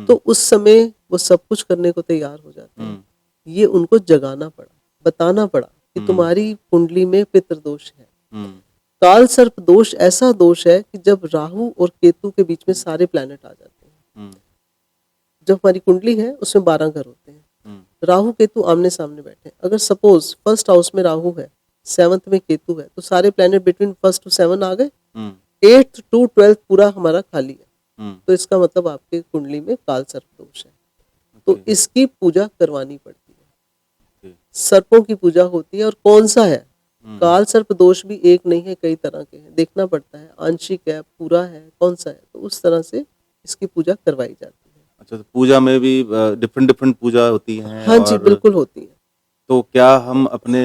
तो उस समय वो सब कुछ करने को तैयार हो जाते हैं। ये उनको जगाना पड़ा, बताना पड़ा कि तुम्हारी कुंडली में पितृदोष है। काल सर्प दोष ऐसा दोष है कि जब राहु और केतु के बीच में सारे प्लैनेट आ जाते हैं। जब हमारी कुंडली है उसमें 12 घर होते हैं, राहु केतु आमने सामने बैठे हैं। अगर सपोज फर्स्ट हाउस में राहु है, 7th में केतु है, तो सारे प्लैनेट बिटवीन 1 to 7 आ गए, 8th to 12th पूरा हमारा खाली है। तो इसका मतलब आपके कुंडली में काल सर्प दोष है, तो इसकी पूजा करवानी पड़ती है। सर्पों की पूजा होती है, और कौन सा है काल सर्प दोष भी एक नहीं है, कई तरह के हैं, देखना पड़ता है आंशिक है, पूरा है, कौन सा है, तो उस तरह से इसकी पूजा करवाई जाती है। अच्छा, तो पूजा में भी डिफरेंट डिफरेंट पूजा होती हैं? हाँ जी, बिल्कुल होती है। तो क्या हम अपने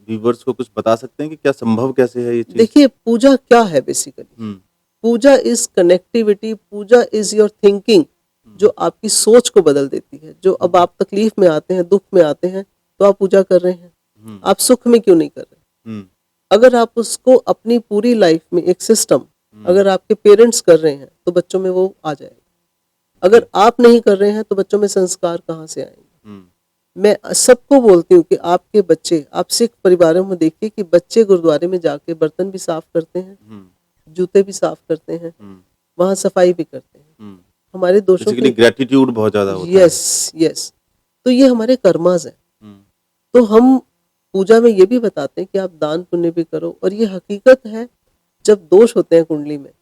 व्यूवर्स को कुछ बता सकते हैं कि क्या संभव कैसे है ये चीज? देखिए, पूजा क्या है basically? Puja is connectivity, puja is your thinking, जो आपकी सोच को बदल देती है। जो अब आप तकलीफ में आते हैं, दुख में आते हैं, तो आप पूजा कर रहे हैं, आप सुख में क्यों नहीं कर रहे? अगर आप उसको अपनी पूरी लाइफ में एक सिस्टम, अगर आपके पेरेंट्स कर रहे हैं तो बच्चों में वो आ जाएगा। अगर आप नहीं कर रहे हैं तो बच्चों में संस्कार कहाँ से आएंगे? मैं सबको बोलती हूँ कि आपके बच्चे, आप सिख परिवारों में देखिए कि बच्चे गुरुद्वारे में जाके बर्तन भी साफ करते हैं, जूते भी साफ करते हैं, वहां सफाई भी करते हैं। हमारे दोषों के ग्रेटिट्यूड बहुत ज्यादा होता है। यस, तो ये हमारे कर्मास है। तो हम पूजा में ये भी बताते हैं कि आप दान पुण्य भी करो, और ये हकीकत है, जब दोष होते हैं कुंडली में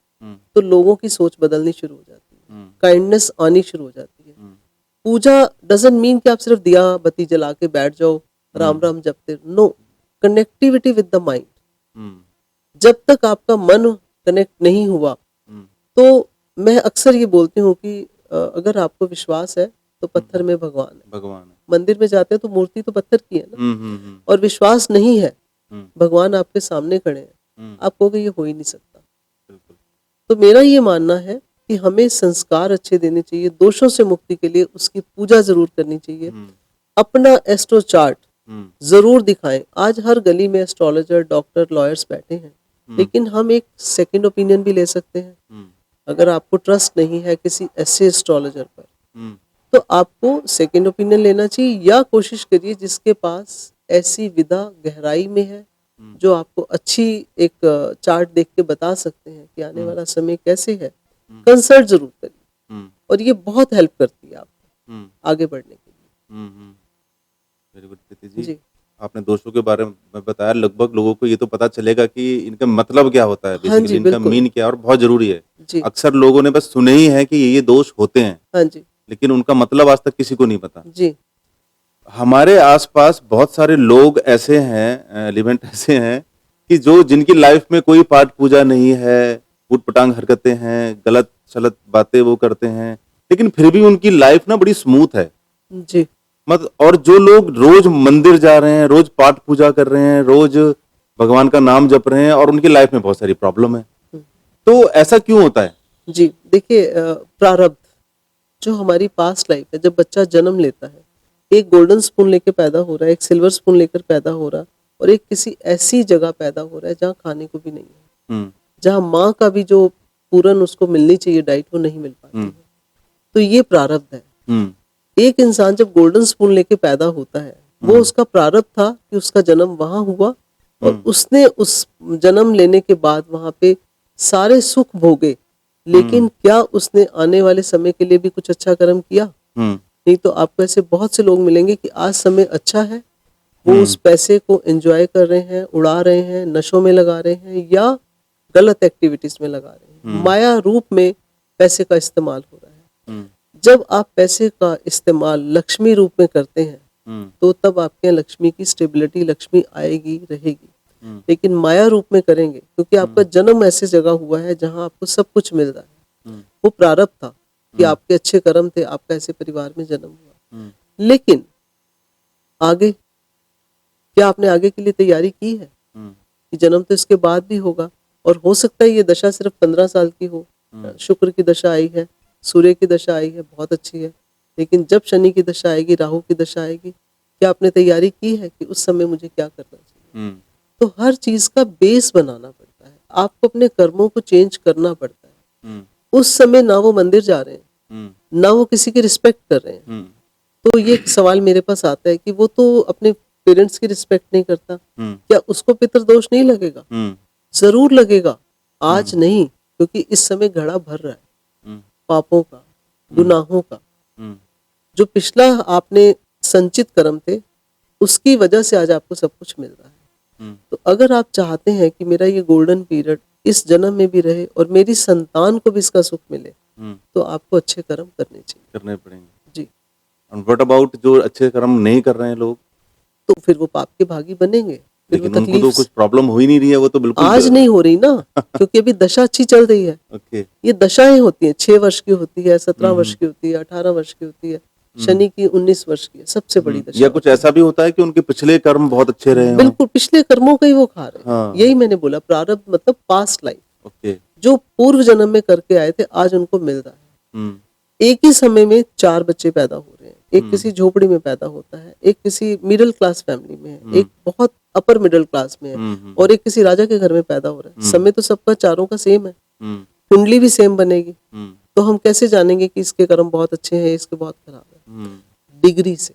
तो लोगों की सोच बदलनी शुरू हो जाती है, काइंडनेस आनी शुरू हो जाती है। पूजा डजंट मीन कि आप सिर्फ दिया बत्ती जला के बैठ जाओ, राम राम जपते, no, connectivity with the mind. जब तक आपका मन कनेक्ट नहीं हुआ, तो मैं अक्सर ये बोलती हूँ कि अगर आपको विश्वास है तो पत्थर में भगवान है। मंदिर में जाते हैं तो मूर्ति तो पत्थर की है ना, और विश्वास नहीं है, भगवान आपके सामने खड़े हैं, आप कहोगे ये हो ही नहीं सकता। तो मेरा ये मानना है कि हमें संस्कार अच्छे देने चाहिए, दोषों से मुक्ति के लिए उसकी पूजा जरूर करनी चाहिए। अपना एस्ट्रो चार्ट जरूर दिखाएं। आज हर गली में एस्ट्रोलॉजर, डॉक्टर, लॉयर्स बैठे हैं, लेकिन हम एक सेकंड ओपिनियन भी ले सकते हैं। अगर आपको ट्रस्ट नहीं है किसी ऐसे एस्ट्रोलॉजर पर, तो आपको सेकंड ओपिनियन लेना चाहिए, या कोशिश करिए जिसके पास ऐसी विधा गहराई में है, जो आपको अच्छी एक चार्ट देख के बता सकते हैं कि आने वाला समय कैसे है। कंसल्ट जरूर करिए, और ये बहुत हेल्प करती है आपको आगे बढ़ने के लिए। वेरी गुड प्रीति जी, आपने दोषों के बारे में बताया। लगभग लोगों को ये तो पता चलेगा कि इनका मतलब क्या होता है, बेसिकली इनका मीन क्या है, और बहुत जरूरी है। अक्सर लोगों ने बस सुने ही है कि ये दोष होते हैं, हाँ जी, लेकिन उनका मतलब आज तक किसी को नहीं पता जी। हमारे आसपास बहुत सारे लोग ऐसे हैं, एलिमेंट ऐसे हैं कि जो जिनकी लाइफ में कोई पाठ पूजा नहीं है, उटपटांग हरकतें हैं, गलत सलत बातें वो करते हैं, लेकिन फिर भी उनकी लाइफ ना बड़ी स्मूथ है जी। और जो लोग रोज मंदिर जा रहे हैं, रोज पाठ पूजा कर रहे हैं, रोज भगवान का नाम जप रहे हैं, और उनकी लाइफ में बहुत सारी प्रॉब्लम है। तो ऐसा क्यों होता है? जी, देखिए, प्रारब्ध जो हमारी पास्ट लाइफ है, जब बच्चा जन्म लेता है, एक गोल्डन स्पून लेकर पैदा हो रहा है, एक सिल्वर स्पून लेकर पैदा हो रहा है, और एक किसी ऐसी जगह पैदा हो रहा है जहाँ खाने को भी नहीं है, जहाँ माँ का भी जो पूरन उसको मिलनी चाहिए डाइट, वो नहीं मिल पाती है। तो ये प्रारब्ध है। एक इंसान जब गोल्डन स्पून लेके पैदा होता है, वो उसका प्रारब्ध था कि उसका जन्म वहां हुआ, और उसने उस जन्म लेने के बाद वहां पे सारे सुख भोगे, लेकिन क्या उसने आने वाले समय के लिए भी कुछ अच्छा कर्म किया? नहीं। तो आपको ऐसे बहुत से लोग मिलेंगे कि आज समय अच्छा है, वो उस पैसे को एंजॉय कर रहे हैं, उड़ा रहे हैं, नशों में लगा रहे हैं, या गलत एक्टिविटीज में लगा रहे हैं। माया रूप में पैसे का इस्तेमाल हो रहा है। जब आप पैसे का इस्तेमाल लक्ष्मी रूप में करते हैं, तो तब आपके यहाँ लक्ष्मी की स्टेबिलिटी, लक्ष्मी आएगी, रहेगी। लेकिन माया रूप में करेंगे, क्योंकि आपका जन्म ऐसे जगह हुआ है जहां आपको सब कुछ मिल रहा है, वो प्रारब्ध था कि आपके अच्छे कर्म थे, आपका ऐसे परिवार में जन्म हुआ। लेकिन आगे क्या आपने आगे के लिए तैयारी की है कि जन्म तो इसके बाद भी होगा, और हो सकता है ये दशा सिर्फ 15 साल की हो, शुक्र की दशा आई है, सूर्य की दशा आई है, बहुत अच्छी है, लेकिन जब शनि की दशा आएगी, राहु की दशा आएगी, क्या आपने तैयारी की है कि उस समय मुझे क्या करना चाहिए? तो हर चीज का बेस बनाना पड़ता है, आपको अपने कर्मों को चेंज करना पड़ता है। उस समय ना वो मंदिर जा रहे हैं, ना वो किसी की रिस्पेक्ट कर रहे हैं, तो ये एक सवाल मेरे पास आता है कि वो तो अपने पेरेंट्स की रिस्पेक्ट नहीं करता, क्या उसको पितृदोष नहीं लगेगा? जरूर लगेगा, आज नहीं, क्योंकि इस समय घड़ा भर रहा है पापों का, गुनाहों का। जो पिछला आपने संचित कर्म थे, उसकी वजह से आज आपको सब कुछ मिल रहा है। तो अगर आप चाहते हैं कि मेरा ये गोल्डन पीरियड इस जन्म में भी रहे और मेरी संतान को भी इसका सुख मिले, तो आपको अच्छे कर्म करने चाहिए, करने पड़ेंगे। जी। एंड व्हाट अबाउट जो अच्छे कर्म नहीं कर रहे हैं लोग? तो फिर वो पाप के भागी बनेंगे, फिर वो लेकिन उनको तो तकलीफ कुछ प्रॉब्लम हो ही नहीं रही है, वो तो बिल्कुल आज नहीं हो रही ना, क्योंकि अभी दशा अच्छी चल रही है। ओके। ये दशाएं होती हैं, 6 वर्ष की होती है, 17 वर्ष की होती है, 18 वर्ष की होती है, शनि की 19 वर्ष की है, सबसे बड़ी दशा या कुछ ऐसा भी होता है कि उनके पिछले कर्म बहुत अच्छे रहे हों? बिल्कुल पिछले कर्मों का ही वो खा रहे हैं। हाँ। यही मैंने बोला, प्रारब्ध मतलब पास्ट लाइफ, ओके। जो पूर्व जन्म में करके आए थे, आज उनको मिल रहा है। एक ही समय में 4 बच्चे पैदा हो रहे हैं, एक किसी झोपड़ी में पैदा होता है, एक किसी मिडिल क्लास फैमिली में है, एक बहुत अपर मिडिल क्लास में है, और एक किसी राजा के घर में पैदा हो रहा है। समय तो सबका चारों का सेम है, कुंडली भी सेम बनेगी, तो हम कैसे जानेंगे कि इसके कर्म बहुत अच्छे हैं, इसके बहुत खराब है? डिग्री से।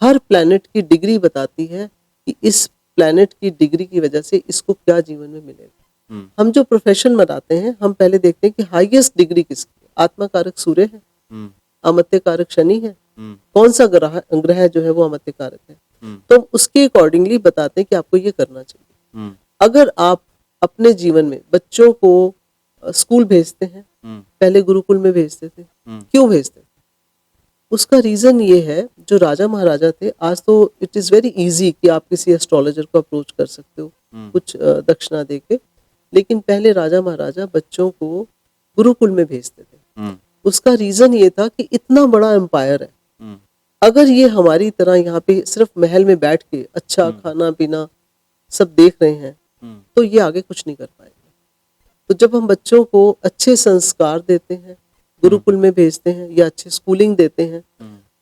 हर प्लैनेट की डिग्री बताती है कि इस प्लैनेट की डिग्री की वजह से इसको क्या जीवन में मिलेगा। हम जो प्रोफेशन बनाते हैं, हम पहले देखते हैं कि हाईएस्ट डिग्री किसकी है। आत्मा कारक सूर्य है, अमत्य कारक शनि है, कौन सा ग्रह जो है वो अमत्य कारक है, तो हम उसके अकॉर्डिंगली बताते हैं कि आपको ये करना चाहिए। अगर आप अपने जीवन में बच्चों को स्कूल भेजते हैं, पहले गुरुकुल में भेजते थे, क्यों भेजते थे? उसका रीजन ये है, जो राजा महाराजा थे, आज तो इट इज वेरी इजी कि आप किसी एस्ट्रोलॉजर को अप्रोच कर सकते हो कुछ दक्षिणा देके, लेकिन पहले राजा महाराजा बच्चों को गुरुकुल में भेजते थे। उसका रीजन ये था कि इतना बड़ा एम्पायर है, अगर ये हमारी तरह यहाँ पे सिर्फ महल में बैठ के अच्छा खाना पीना सब देख रहे हैं, तो ये आगे कुछ नहीं कर पाएंगे। तो जब हम बच्चों को अच्छे संस्कार देते हैं, गुरुकुल में भेजते हैं या अच्छी स्कूलिंग देते हैं,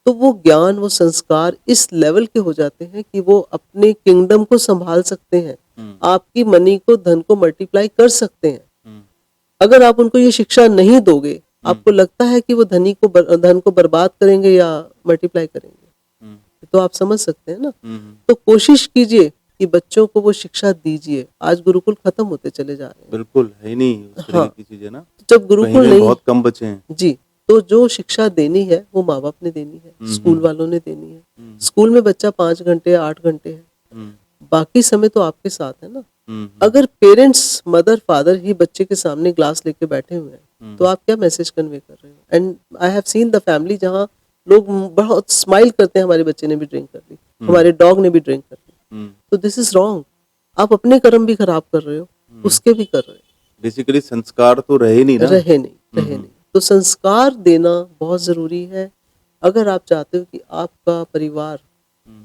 तो वो ज्ञान, वो संस्कार इस लेवल के हो जाते हैं कि वो अपने किंगडम को संभाल सकते हैं, आपकी मनी को, धन को मल्टीप्लाई कर सकते हैं। अगर आप उनको ये शिक्षा नहीं दोगे, आपको लगता है कि वो धन को बर्बाद करेंगे या मल्टीप्लाई करेंगे, तो आप समझ सकते हैं ना। तो कोशिश कीजिए कि बच्चों को वो शिक्षा दीजिए। आज गुरुकुल खत्म होते चले जा रहे हैं, बिल्कुल है ही नहीं उस तरह हाँ। की चीजें ना, जब गुरुकुल कहीं नहीं, बहुत कम बचे हैं। जी, तो जो शिक्षा देनी है वो माँ बाप ने देनी है, स्कूल वालों ने देनी है। स्कूल में बच्चा 5 घंटे 8 घंटे है, बाकी समय तो आपके साथ है ना। अगर पेरेंट्स, मदर फादर ही बच्चे के सामने ग्लास लेके बैठे हुए हैं, तो आप क्या मैसेज कन्वे कर रहे हो? And I have seen the family जहाँ लोग बहुत स्माइल करते हैं, हमारे बच्चे ने भी ड्रिंक कर ली, हमारे डॉग ने भी ड्रिंक कर ली, तो दिस इज रॉन्ग। आप अपने कर्म भी खराब कर रहे हो, उसके भी कर रहे हो। बेसिकली संस्कार तो रहे नहीं ना। रहे नहीं। तो संस्कार देना बहुत जरूरी है। अगर आप चाहते हो कि आपका परिवार,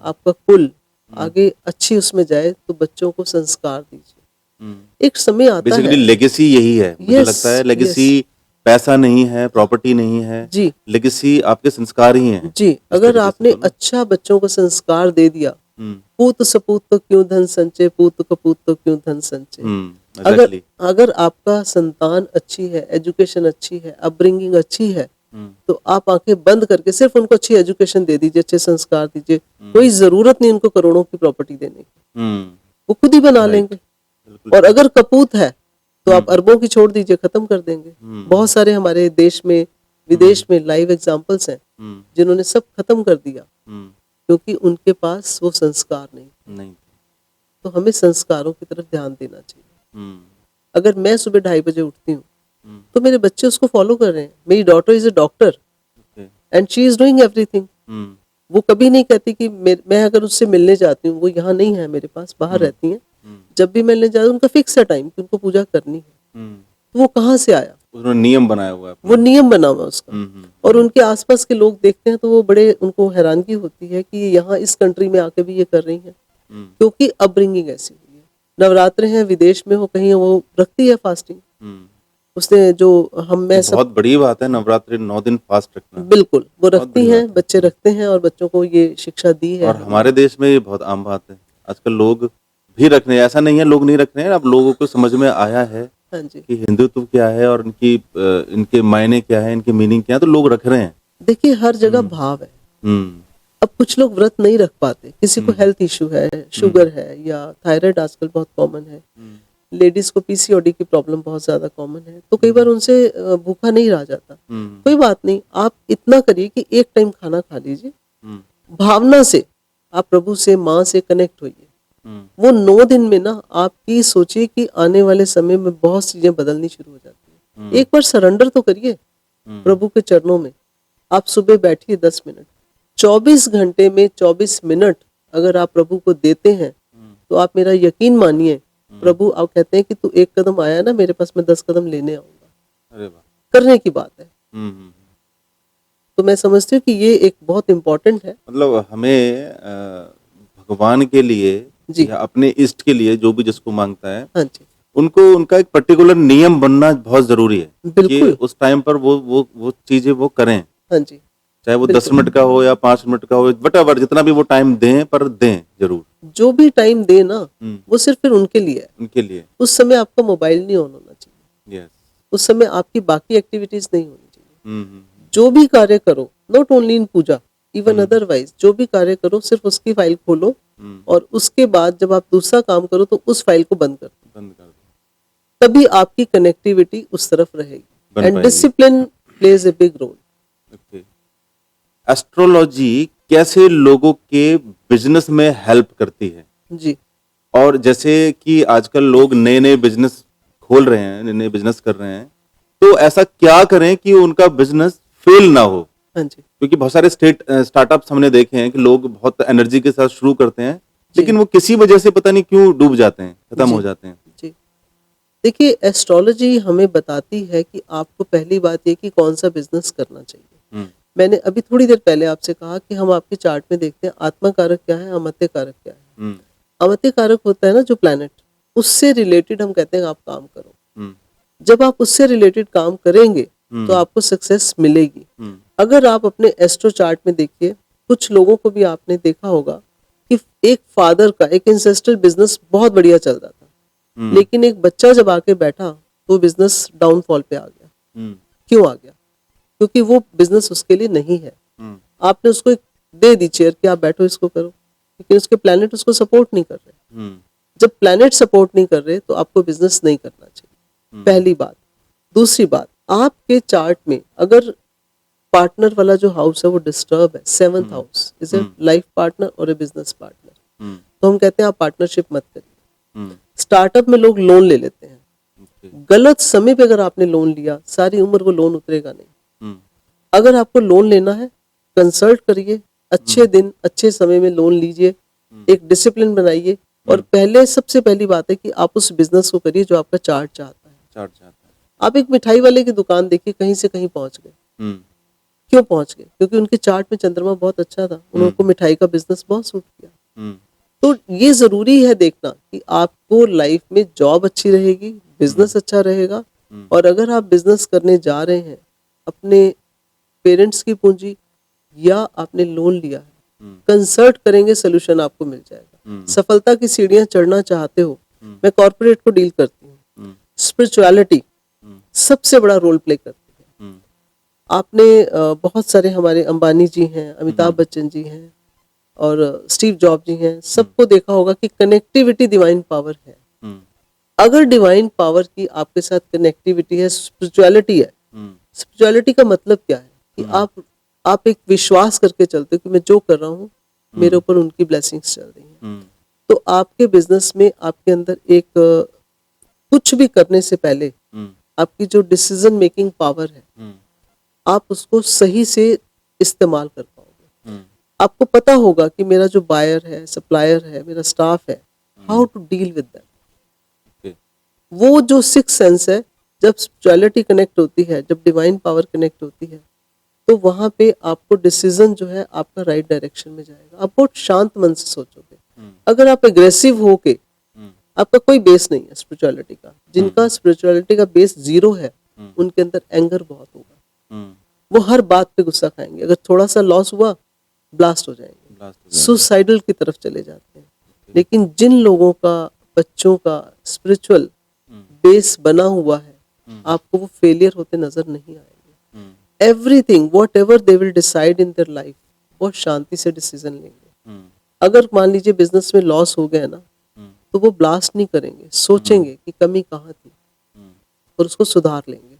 आपका कुल आगे अच्छी उसमें जाए, तो बच्चों को संस्कार दीजिए। एक समय आता है, बेसिकली लेगेसी यही है, मुझे लगता है। लेगेसी पैसा नहीं है, प्रॉपर्टी नहीं है जी, लेगेसी आपके संस्कार ही हैं। जी। अगर आपने अच्छा बच्चों को संस्कार दे दिया, पूत सपूत तो क्यों धन संचय, पूत कपूत तो क्यों धन संचय। अगर आपका संतान अच्छी है, एजुकेशन अच्छी है, अपब्रिंगिंग अच्छी है, तो आप आंखें बंद करके सिर्फ उनको अच्छी एजुकेशन दे दीजिए, अच्छे संस्कार दीजिए। कोई जरूरत नहीं उनको करोड़ों की प्रॉपर्टी देने की, वो खुद ही बना लेंगे। और अगर कपूत है तो आप अरबों की छोड़ दीजिए, खत्म कर देंगे। बहुत सारे हमारे देश में, विदेश में लाइव एग्जांपल्स हैं जिन्होंने सब खत्म कर दिया, क्योंकि उनके पास वो संस्कार नहीं। तो हमें संस्कारों की तरफ ध्यान देना चाहिए। अगर मैं सुबह 2:30 बजे उठती हूँ, तो मेरे बच्चे उसको फॉलो कर रहे हैं। मेरी daughter is a doctor and she is doing everything. वो कभी नहीं कहती कि मैं अगर उससे मिलने जाती हूँ, वो यहाँ नहीं है मेरे पास, बाहर रहती हैं, जब भी मिलने जाती हूँ उनका फिक्स है टाइम कि उनको पूजा करनी है। तो वो कहाँ से आया? उन्होंने नियम बनाया हुआ है, वो नियम बना हुआ उसका। और उनके आसपास के लोग देखते हैं तो वो बड़े, उनको हैरानगी होती है कि यहाँ इस कंट्री में आके भी ये कर रही हैं, क्योंकि अपब्रिंगिंग ऐसी हुई है। नवरात्र हैं, विदेश में हो, कहीं वो रखती है फास्टिंग, उसने जो हम मैं सब बहुत बड़ी बात है नवरात्रि 9 दिन फास्ट रखना। बिल्कुल वो बहुत रखती बड़ी हैं, बात है। बच्चे रखते हैं और बच्चों को ये शिक्षा दी है और हमने। हमारे देश में ये बहुत आम बात है। आजकल लोग भी रख रहे हैं, ऐसा नहीं है लोग नहीं रख रहे हैं, अब लोगों को समझ में आया है हाँ जी। कि हिंदुत्व क्या है और इनके मायने क्या है, इनकी मीनिंग क्या है, तो लोग रख रहे हैं। देखिए हर जगह भाव है। हुँ, अब कुछ लोग व्रत नहीं रख पाते, किसी को हेल्थ इश्यू है, शुगर है या थायराइड आजकल बहुत कॉमन है, लेडीज को पीसीओडी की प्रॉब्लम बहुत ज्यादा कॉमन है, तो कई बार उनसे भूखा नहीं रहा जाता। हुँ, कोई बात नहीं, आप इतना करिए कि एक टाइम खाना खा लीजिए, हुँ, भावना से आप प्रभु से माँ से कनेक्ट होइए। हुँ, वो 9 दिन में ना आपकी सोचिए कि आने वाले समय में बहुत चीजें बदलनी शुरू हो जाती हैं। एक बार सरेंडर तो करिए प्रभु के चरणों में। आप सुबह बैठिए 10 मिनट, 24 घंटे में 24 मिनट अगर आप प्रभु को देते हैं तो आप मेरा यकीन मानिए, प्रभु आप कहते हैं कि तू एक कदम आया ना मेरे पास, मैं 10 कदम लेने आऊंगा। अरे वाह! करने की बात है। हुँ। तो मैं समझती हूँ कि ये एक बहुत इम्पोर्टेंट है। मतलब हमें भगवान के लिए जी। या अपने इष्ट के लिए जो भी जिसको माँगता है, हाँ जी। उनको उनका एक पर्टिकुलर नियम बनना बहुत ज़रूरी है कि बिल्कुल। उस टाइम पर वो चीज़ें वो करें। हाँ जी। चाहे वो 10 बिल्कुल। मिनट का हो या 5 मिनट का हो, व्हाटएवर जितना भी वो टाइम दें, पर दें ज़रूर। जो भी टाइम दे ना हुँ, वो सिर्फ फिर उनके लिए है। उनके लिए। उस समय आपका मोबाइल नहीं ऑन होना चाहिए, यस। उस समय आपकी बाकी एक्टिविटीज नहीं होनी चाहिए। हुँ, हुँ, जो भी कार्य करो, not only in puja, even otherwise जो भी कार्य करो सिर्फ उसकी फाइल खोलो हुँ, और उसके बाद जब आप दूसरा काम करो तो उस फाइल को बंद कर दो। बंद कर दो। तभी आपकी कनेक्टिविटी उस तरफ रहेगी बन एंड पाएगी। Discipline plays a big role. Okay. Astrology कैसे लोगों के बिज़नेस में हेल्प करती है? जी। और जैसे कि आजकल लोग नए-नए बिज़नेस खोल रहे हैं, नए-नए बिज़नेस कर रहे हैं, तो ऐसा क्या करें कि उनका बिज़नेस फेल ना हो? हाँ जी। क्योंकि बहुत सारे स्टार्टअप्स हमने देखे हैं कि लोग बहुत एनर्जी के साथ शुरू करते हैं, जी। लेकिन वो किसी वजह से पता नहीं क्यों डूब जाते हैं, खत्म जी। हो जाते हैं। जी। देखिए एस्ट्रोलॉजी हमें बताती है कि आपको पहली बात ये कि कौन सा बिजनेस करना चाहिए। हुँ, मैंने अभी थोड़ी देर पहले आपसे कहा कि हम आपके चार्ट में देखते हैं आत्मा कारक क्या है, अमत्य कारक क्या है। हुँ, अमत्य कारक होता है ना जो प्लैनेट, उससे रिलेटेड हम कहते हैं आप काम करो। हुँ, जब आप उससे रिलेटेड काम करेंगे तो हुँ, आपको सक्सेस मिलेगी। हुँ, अगर आप अपने एस्ट्रो चार्ट में देखिए, कुछ लोगों को भी आपने देखा होगा कि एक फादर का एक इंसेस्ट्रल बिजनेस बहुत बढ़िया चल रहा था, हुँ, लेकिन एक बच्चा जब आके बैठा तो बिजनेस डाउनफॉल पे आ गया। हुँ, क्यों आ गया? क्योंकि वो बिजनेस उसके लिए नहीं है। हुँ, आपने उसको एक दे दी चेयर कि आप बैठो इसको करो, लेकिन उसके प्लैनेट उसको सपोर्ट नहीं कर रहे। हुँ, जब प्लैनेट सपोर्ट नहीं कर रहे तो आपको बिजनेस नहीं करना चाहिए, पहली बात। दूसरी बात, आपके चार्ट में अगर पार्टनर वाला जो हाउस है वो डिस्टर्ब है, 7th house is a life partner और ए बिजनेस पार्टनर, हुँ, तो हम कहते हैं आप पार्टनरशिप मत करिए। हुँ, स्टार्टअप में लोग लोन ले लेते हैं, ओके, गलत समय पे अगर आपने लोन लिया सारी उम्र वो लोन उतरेगा नहीं। हुँ, अगर आपको लोन लेना है कंसल्ट करिए, अच्छे दिन अच्छे समय में लोन लीजिए, एक डिसिप्लिन बनाइए और पहले सबसे पहली बात है कि आप उस बिजनेस को करिए जो आपका चार्ट चाहता है। चार्ट चाहता है। आप एक मिठाई वाले की दुकान देखिए, कहीं से कहीं पहुंच गए। हुँ, क्यों पहुंच गए? क्योंकि उनके चार्ट में चंद्रमा बहुत अच्छा था, उनको मिठाई का बिजनेस बहुत सूट किया। हुँ, तो ये जरूरी है देखना कि आपको लाइफ में जॉब अच्छी रहेगी, बिजनेस अच्छा रहेगा, और अगर आप बिजनेस करने जा रहे हैं अपने पेरेंट्स की पूंजी या आपने लोन लिया है, कंसल्ट करेंगे, सोल्यूशन आपको मिल जाएगा। सफलता की सीढ़ियां चढ़ना चाहते हो, मैं कॉर्पोरेट को डील करती हूँ, स्पिरिचुअलिटी सबसे बड़ा रोल प्ले करती है। हुँ, आपने बहुत सारे हमारे अंबानी जी हैं, अमिताभ बच्चन जी हैं और स्टीव जॉब जी हैं, सबको देखा होगा कि कनेक्टिविटी डिवाइन पावर है। हुँ, अगर डिवाइन पावर की आपके साथ कनेक्टिविटी है, स्पिरिचुअलिटी है, हुँ, स्पिरिचुअलिटी का मतलब क्या है कि आप एक विश्वास करके चलते हो कि मैं जो कर रहा हूँ मेरे ऊपर उनकी ब्लेसिंग्स चल रही हैं, हुँ, तो आपके बिजनेस में आपके अंदर एक कुछ भी करने से पहले हुँ, आपकी जो डिसीजन मेकिंग पावर है हुँ, आप उसको सही से इस्तेमाल कर पाओगे। हुँ, आपको पता होगा कि मेरा जो बायर है, सप्लायर है, मेरा स्टाफ है, how to deal with that. Okay, वो जो सिक्स सेंस है, जब स्पिरिचुअलिटी कनेक्ट होती है, जब डिवाइन पावर कनेक्ट होती है, तो वहां पे आपको डिसीजन जो है आपका राइट डायरेक्शन में जाएगा। आप बहुत शांत मन से सोचोगे। अगर आप एग्रेसिव होके, हुँ, आपका कोई बेस नहीं है स्पिरिचुअलिटी का, जिनका स्पिरिचुअलिटी का बेस जीरो है उनके अंदर एंगर बहुत होगा, हम्म, वो हर बात पे गुस्सा खाएंगे, अगर थोड़ा सा लॉस हुआ ब्लास्ट हो जाएंगे, blast हो जाएंगे। सुसाइडल की तरफ चले जाते हैं। लेकिन जिन लोगों का, बच्चों का स्पिरिचुअल बेस बना हुआ है, आपको वो फेलियर होते नजर नहीं आएंगे। Hmm, everything what ever they will decide in their life, बहुत शांति से डिसीजन लेंगे। हम्म, अगर मान लीजिए बिजनेस में लॉस हो गया ना, तो वो ब्लास्ट नहीं करेंगे, सोचेंगे कि कमी कहाँ थी और उसको सुधार लेंगे।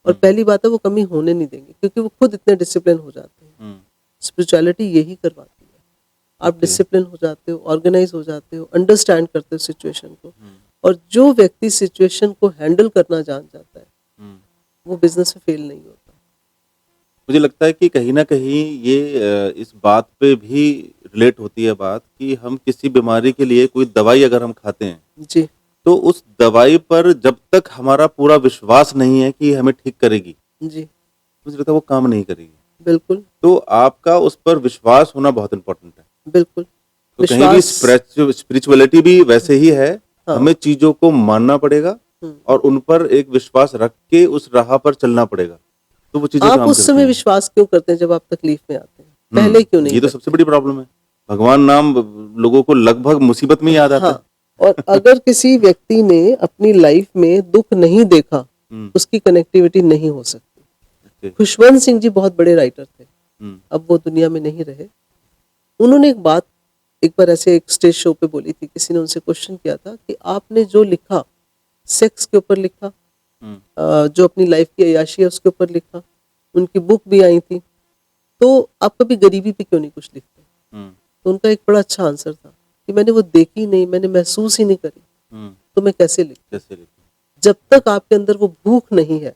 और पहली बात है, वो कमी होने नहीं देंगे, क्योंकि वो खुद इतने डिसिप्लिन हो जाते हैं। स्पिरिचुअलिटी यही करवाती है, आप डिसिप्लिन हो जाते हो, ऑर्गेनाइज हो जाते हो, अंडरस्टैंड करते हो सिचुएशन को। और जो व्यक्ति सिचुएशन को हैंडल करना जान जाता है, वो बिजनेस में फेल नहीं होता। मुझे लगता है कि कहीं न कहीं ये इस बात पे भी रिलेट होती है बात कि हम किसी बीमारी के लिए कोई दवाई अगर हम खाते हैं, जी तो उस दवाई पर जब तक हमारा पूरा विश्वास नहीं है कि हमें ठीक करेगी, जी मुझे लगता है वो काम नहीं करेगी। बिल्कुल तो आपका उस पर विश्वास होना बहुत इम्पोर्टेंट है। बिल्कुल। तो कहीं भी स्पिरिचुअलिटी भी वैसे ही है, हाँ। हमें चीज़ों को मानना पड़ेगा और उन पर एक विश्वास रख के उस राह पर चलना पड़ेगा। तो वो चीज़ें आप काम उस करती समय हैं। विश्वास क्यों करते हैं जब आप तकलीफ में आते हैं? पहले क्यों नहीं ये तो करते? सबसे बड़ी प्रॉब्लम है। भगवान नाम लोगों को लगभग मुसीबत में ही याद आता है। हाँ, और अगर किसी व्यक्ति ने अपनी लाइफ में दुख नहीं देखा, हुँ, उसकी कनेक्टिविटी नहीं हो सकती। ओके। खुशवंत सिंह जी बहुत बड़े राइटर थे, हुँ, अब वो दुनिया में नहीं रहे। उन्होंने एक बात एक बार ऐसे एक स्टेज शो पे बोली थी, किसी ने उनसे क्वेश्चन किया था कि आपने जो लिखा, सेक्स के ऊपर लिखा, हुँ, जो अपनी लाइफ की अय्याशी है उसके ऊपर लिखा, उनकी बुक भी आई थी, तो आप कभी गरीबी पे क्यों नहीं कुछ लिखते? हुँ, तो उनका एक बड़ा अच्छा आंसर था कि मैंने वो देखी नहीं, मैंने महसूस ही नहीं करी, हुँ, तो मैं कैसे लिखूं? कैसे लिखें? जब तक आपके अंदर वो भूख नहीं है,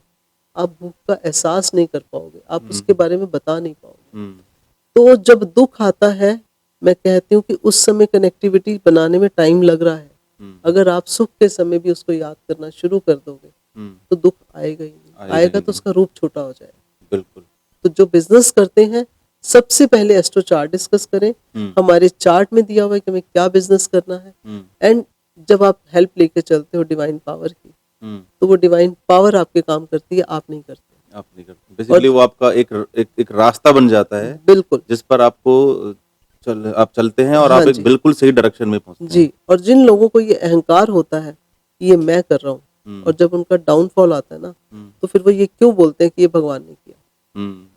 आप भूख का एहसास नहीं कर पाओगे, आप उसके बारे में बता नहीं पाओगे। हुँ, तो जब दुख आता है, मैं कहती हूँ कि उस समय कनेक्टिविटी बनाने में टाइम लग रहा है। हुँ, अगर आप सुख के समय भी उसको याद करना शुरू कर दोगे, हुँ, तो दुख आएगा ही नहीं, आएगा आएगा ही तो नहीं। उसका रूप छोटा हो जाएगा। बिल्कुल। तो जो बिजनेस करते हैं, सबसे पहले एस्ट्रो चार्ट डिस्कस करें। हुँ, हमारे चार्ट में दिया हुआ है कि हमें क्या बिजनेस करना है। हुँ, एंड जब आप हेल्प लेके चलते हो डिवाइन पावर की, हुँ, तो वो डिवाइन पावर आपके काम करती है, आप नहीं करते। आप नहीं करते। बेसिकली वो आपका एक रास्ता बन जाता है, बिल्कुल। जिस पर आपको आप चलते हैं और हाँ आप एक जी, बिल्कुल सही डायरेक्शन में पहुँचते हैं। जी। और जिन लोगों को ये अहंकार होता है कि ये मैं कर रहा हूँ, हुँ, और जब उनका डाउनफॉल आता है ना, हुँ, तो फिर वो ये क्यों बोलते हैं कि ये भगवान ने किया? हुँ,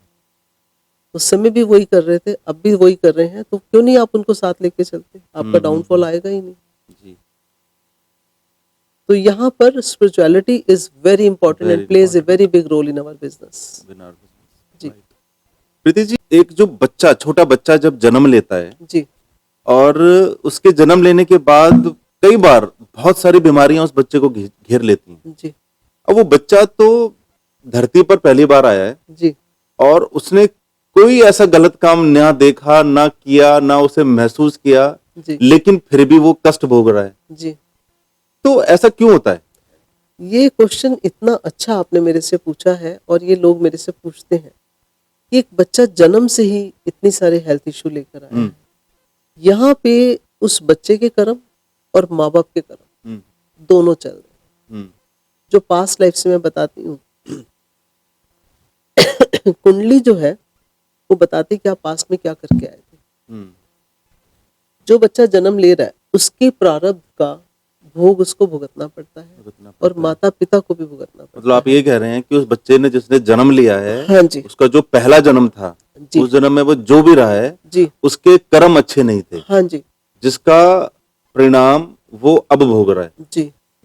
उस समय भी वही कर रहे थे, अब भी वही कर रहे हैं, तो क्यों नहीं आप उनको साथ लेके चलते? आपका डाउनफॉल आएगा ही नहीं। जी, तो यहाँ पर spirituality is very important and very plays a important very big role in our business. बिना बिज़नेस, जी राइट। प्रीति जी, एक जो बच्चा, छोटा बच्चा जब जन्म लेता है जी और उसके जन्म लेने के बाद कई बार बहुत सारी बीमारियां उस बच्चे को घेर लेती हैं। जी अब वो बच्चा तो धरती पर पहली बार आया है जी और उसने कोई ऐसा गलत काम ना देखा, ना किया, ना उसे महसूस किया, जी लेकिन फिर भी वो कष्ट भोग रहा है। जी। तो ऐसा क्यों होता है? ये क्वेश्चन इतना अच्छा आपने मेरे से पूछा है, और ये लोग मेरे से पूछते हैं कि एक बच्चा जन्म से ही इतनी सारे हेल्थ इशू लेकर आया हम्म, है, यहाँ पे उस बच्चे के कर्म और माँ बाप के कर्म हम्म, दोनों चल रहे हैं। हम्म, जो पास्ट लाइफ से मैं बताती हूँ, कुंडली जो है वो बताती है कि आप पास्ट में क्या करके आए थे। हम्म, जो बच्चा जन्म ले रहा है, उसके प्रारब्ध का भोग उसको भुगतना पड़ता है, भुगतना और पड़ता है। माता पिता को भी भुगतना मतलब पड़ता आप है। ये कह रहे हैं कि उस बच्चे ने जिसने जन्म लिया है, हाँ जी उसका जो पहला जन्म था, जी उस जन्म में वो जो भी रहा है, जी उसके कर्म अच्छे नहीं थे, हाँ जी जिसका परिणाम वो अब भोग रहा है। जी।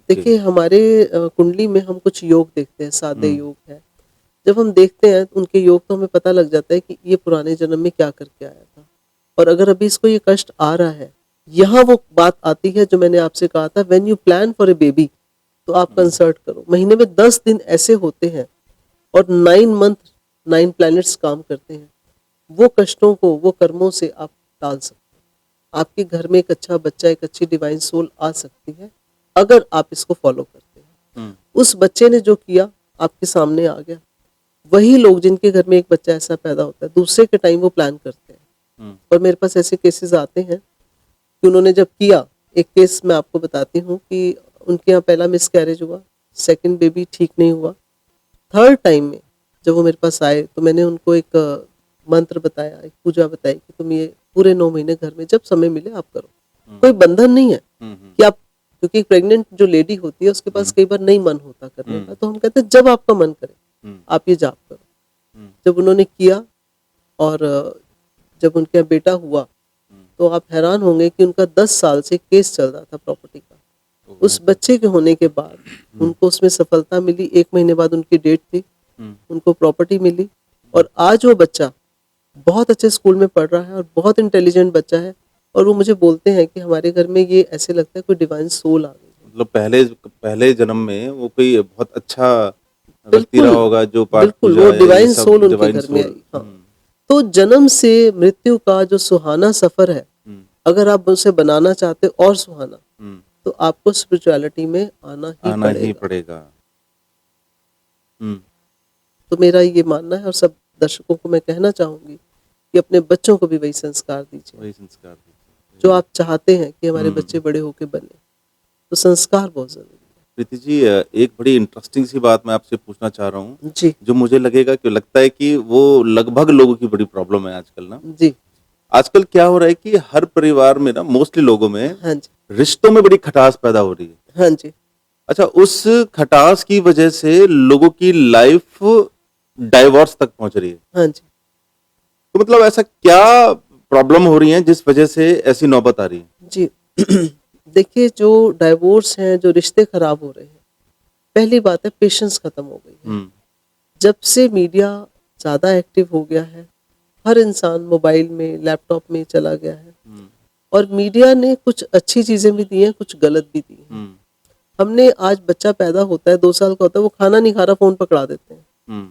देखिए, हमारे कुंडली में हम कुछ योग देखते हैं, सादे योग है। जब हम देखते हैं उनके योग, तो हमें पता लग जाता है कि ये पुराने जन्म में क्या करके आया था। और अगर अभी इसको ये कष्ट आ रहा है, यहाँ वो बात आती है जो मैंने आपसे कहा था, when you plan for a baby, तो आप कंसल्ट करो। महीने में 10 दिन ऐसे होते हैं, और 9 मंथ 9 प्लैनेट्स काम करते हैं। वो कष्टों को, वो कर्मों से आप टाल सकते हैं। आपके घर में एक अच्छा बच्चा, एक अच्छी डिवाइन सोल आ सकती है, अगर आप इसको फॉलो करते हैं। हम्म, उस बच्चे ने जो किया, आपके सामने आ गया। वही लोग जिनके घर में एक बच्चा ऐसा पैदा होता है, दूसरे के टाइम वो प्लान करते हैं। हम्म, और मेरे पास ऐसे केसेस आते हैं कि उन्होंने जब किया, एक केस मैं आपको बताती हूँ कि उनके यहाँ पहला मिसकैरेज हुआ, सेकंड बेबी ठीक नहीं हुआ, थर्ड टाइम में जब वो मेरे पास आए तो मैंने उनको एक मंत्र बताया, एक पूजा बताई कि तुम ये पूरे 9 महीने घर में जब समय मिले आप करो। कोई बंधन नहीं है कि आप, क्योंकि एक प्रेग्नेंट जो लेडी होती है उसके पास कई बार नहीं मन होता करने का, तो हम कहते हैं जब आपका मन करे आप ये जाप करो। जब उन्होंने किया और जब उनके यहाँ बेटा हुआ तो आप हैरान होंगे कि उनका 10 साल से केस चल रहा था प्रॉपर्टी का। उस बच्चे के होने के बाद उनको उसमें सफलता मिली। 1 महीने बाद उनकी डेट थी, उनको प्रॉपर्टी मिली और आज वो बच्चा बहुत अच्छे स्कूल में पढ़ रहा है और बहुत इंटेलिजेंट बच्चा है। और वो मुझे बोलते हैं कि हमारे घर में ये ऐसे लगता है कोई डिवाइन सोल आ गई। मतलब पहले जन्म में वो कोई बहुत अच्छा व्यक्ति बिल्कुल, रहा होगा जो पाठ बिल्कुल पूजा वो या ये डिवाइन सब सोल उनके डिवाइन घर में सोल। आई। हाँ, तो जन्म से मृत्यु का जो सुहाना सफर है, अगर आप उसे बनाना चाहते हो और सुहाना, तो आपको स्पिरिचुअलिटी में आना ही आना ही पड़ेगा। पड़ेगा। हम्म, तो मेरा ये मानना है और सब दर्शकों को मैं कहना चाहूंगी कि अपने बच्चों को भी वही संस्कार दीजिए वही संस्कार दीजिए। जो आप चाहते हैं कि हमारे बच्चे बड़े होके बने। तो संस्कार बहुत जरूरी प्रीति जी, एक बड़ी इंटरेस्टिंग सी बात मैं आपसे पूछना चाह रहा हूँ, है। जी जो मुझे लगता है कि वो लगभग लोगों की बड़ी प्रॉब्लम है आजकल ना। जी। आजकल क्या हो रहा है कि हर परिवार में ना, मोस्टली लोगों में हाँ जी। रिश्तों में बड़ी खटास पैदा हो रही है। हाँ जी। अच्छा, उस खटास की वजह से लोगों की लाइफ डाइवोर्स तक पहुंच रही है। हाँ जी। तो मतलब ऐसा क्या प्रॉब्लम हो रही है जिस वजह से ऐसी नौबत आ रही है? जी देखिए, जो डाइवोर्स हैं, जो रिश्ते खराब हो रहे हैं, पहली बात है पेशेंस खत्म हो गई है। हम्म, जब से मीडिया ज़्यादा एक्टिव हो गया है, हर इंसान मोबाइल में, लैपटॉप में चला गया है और मीडिया ने कुछ अच्छी चीज़ें भी दी हैं, कुछ गलत भी दी हैं। हमने आज बच्चा पैदा होता है, 2 साल का होता है, वो खाना नहीं खा रहा, फ़ोन पकड़ा देते हैं। हम्म,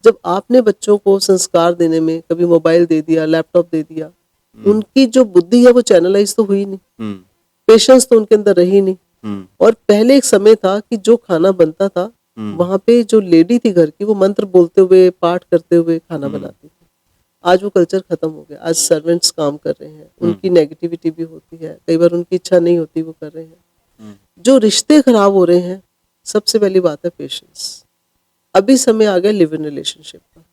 जब आपने बच्चों को संस्कार देने में कभी मोबाइल दे दिया, लैपटॉप दे दिया, उनकी जो बुद्धि है वो चैनलाइज तो हुई नहीं, हम्म, पेशेंस तो उनके अंदर रही नहीं। हम्म, और पहले एक समय था कि जो खाना बनता था, वहां पे जो लेडी थी घर की, वो मंत्र बोलते हुए, पाठ करते हुए खाना बनाती थी। आज वो कल्चर खत्म हो गया। आज सर्वेंट्स काम कर रहे हैं, उनकी नेगेटिविटी भी होती है, कई बार उनकी इच्छा नहीं होती, वो कर रहे हैं। जो रिश्ते खराब हो रहे हैं, सबसे पहली बात है पेशेंस। अभी समय आ गया लिव इन रिलेशनशिप का,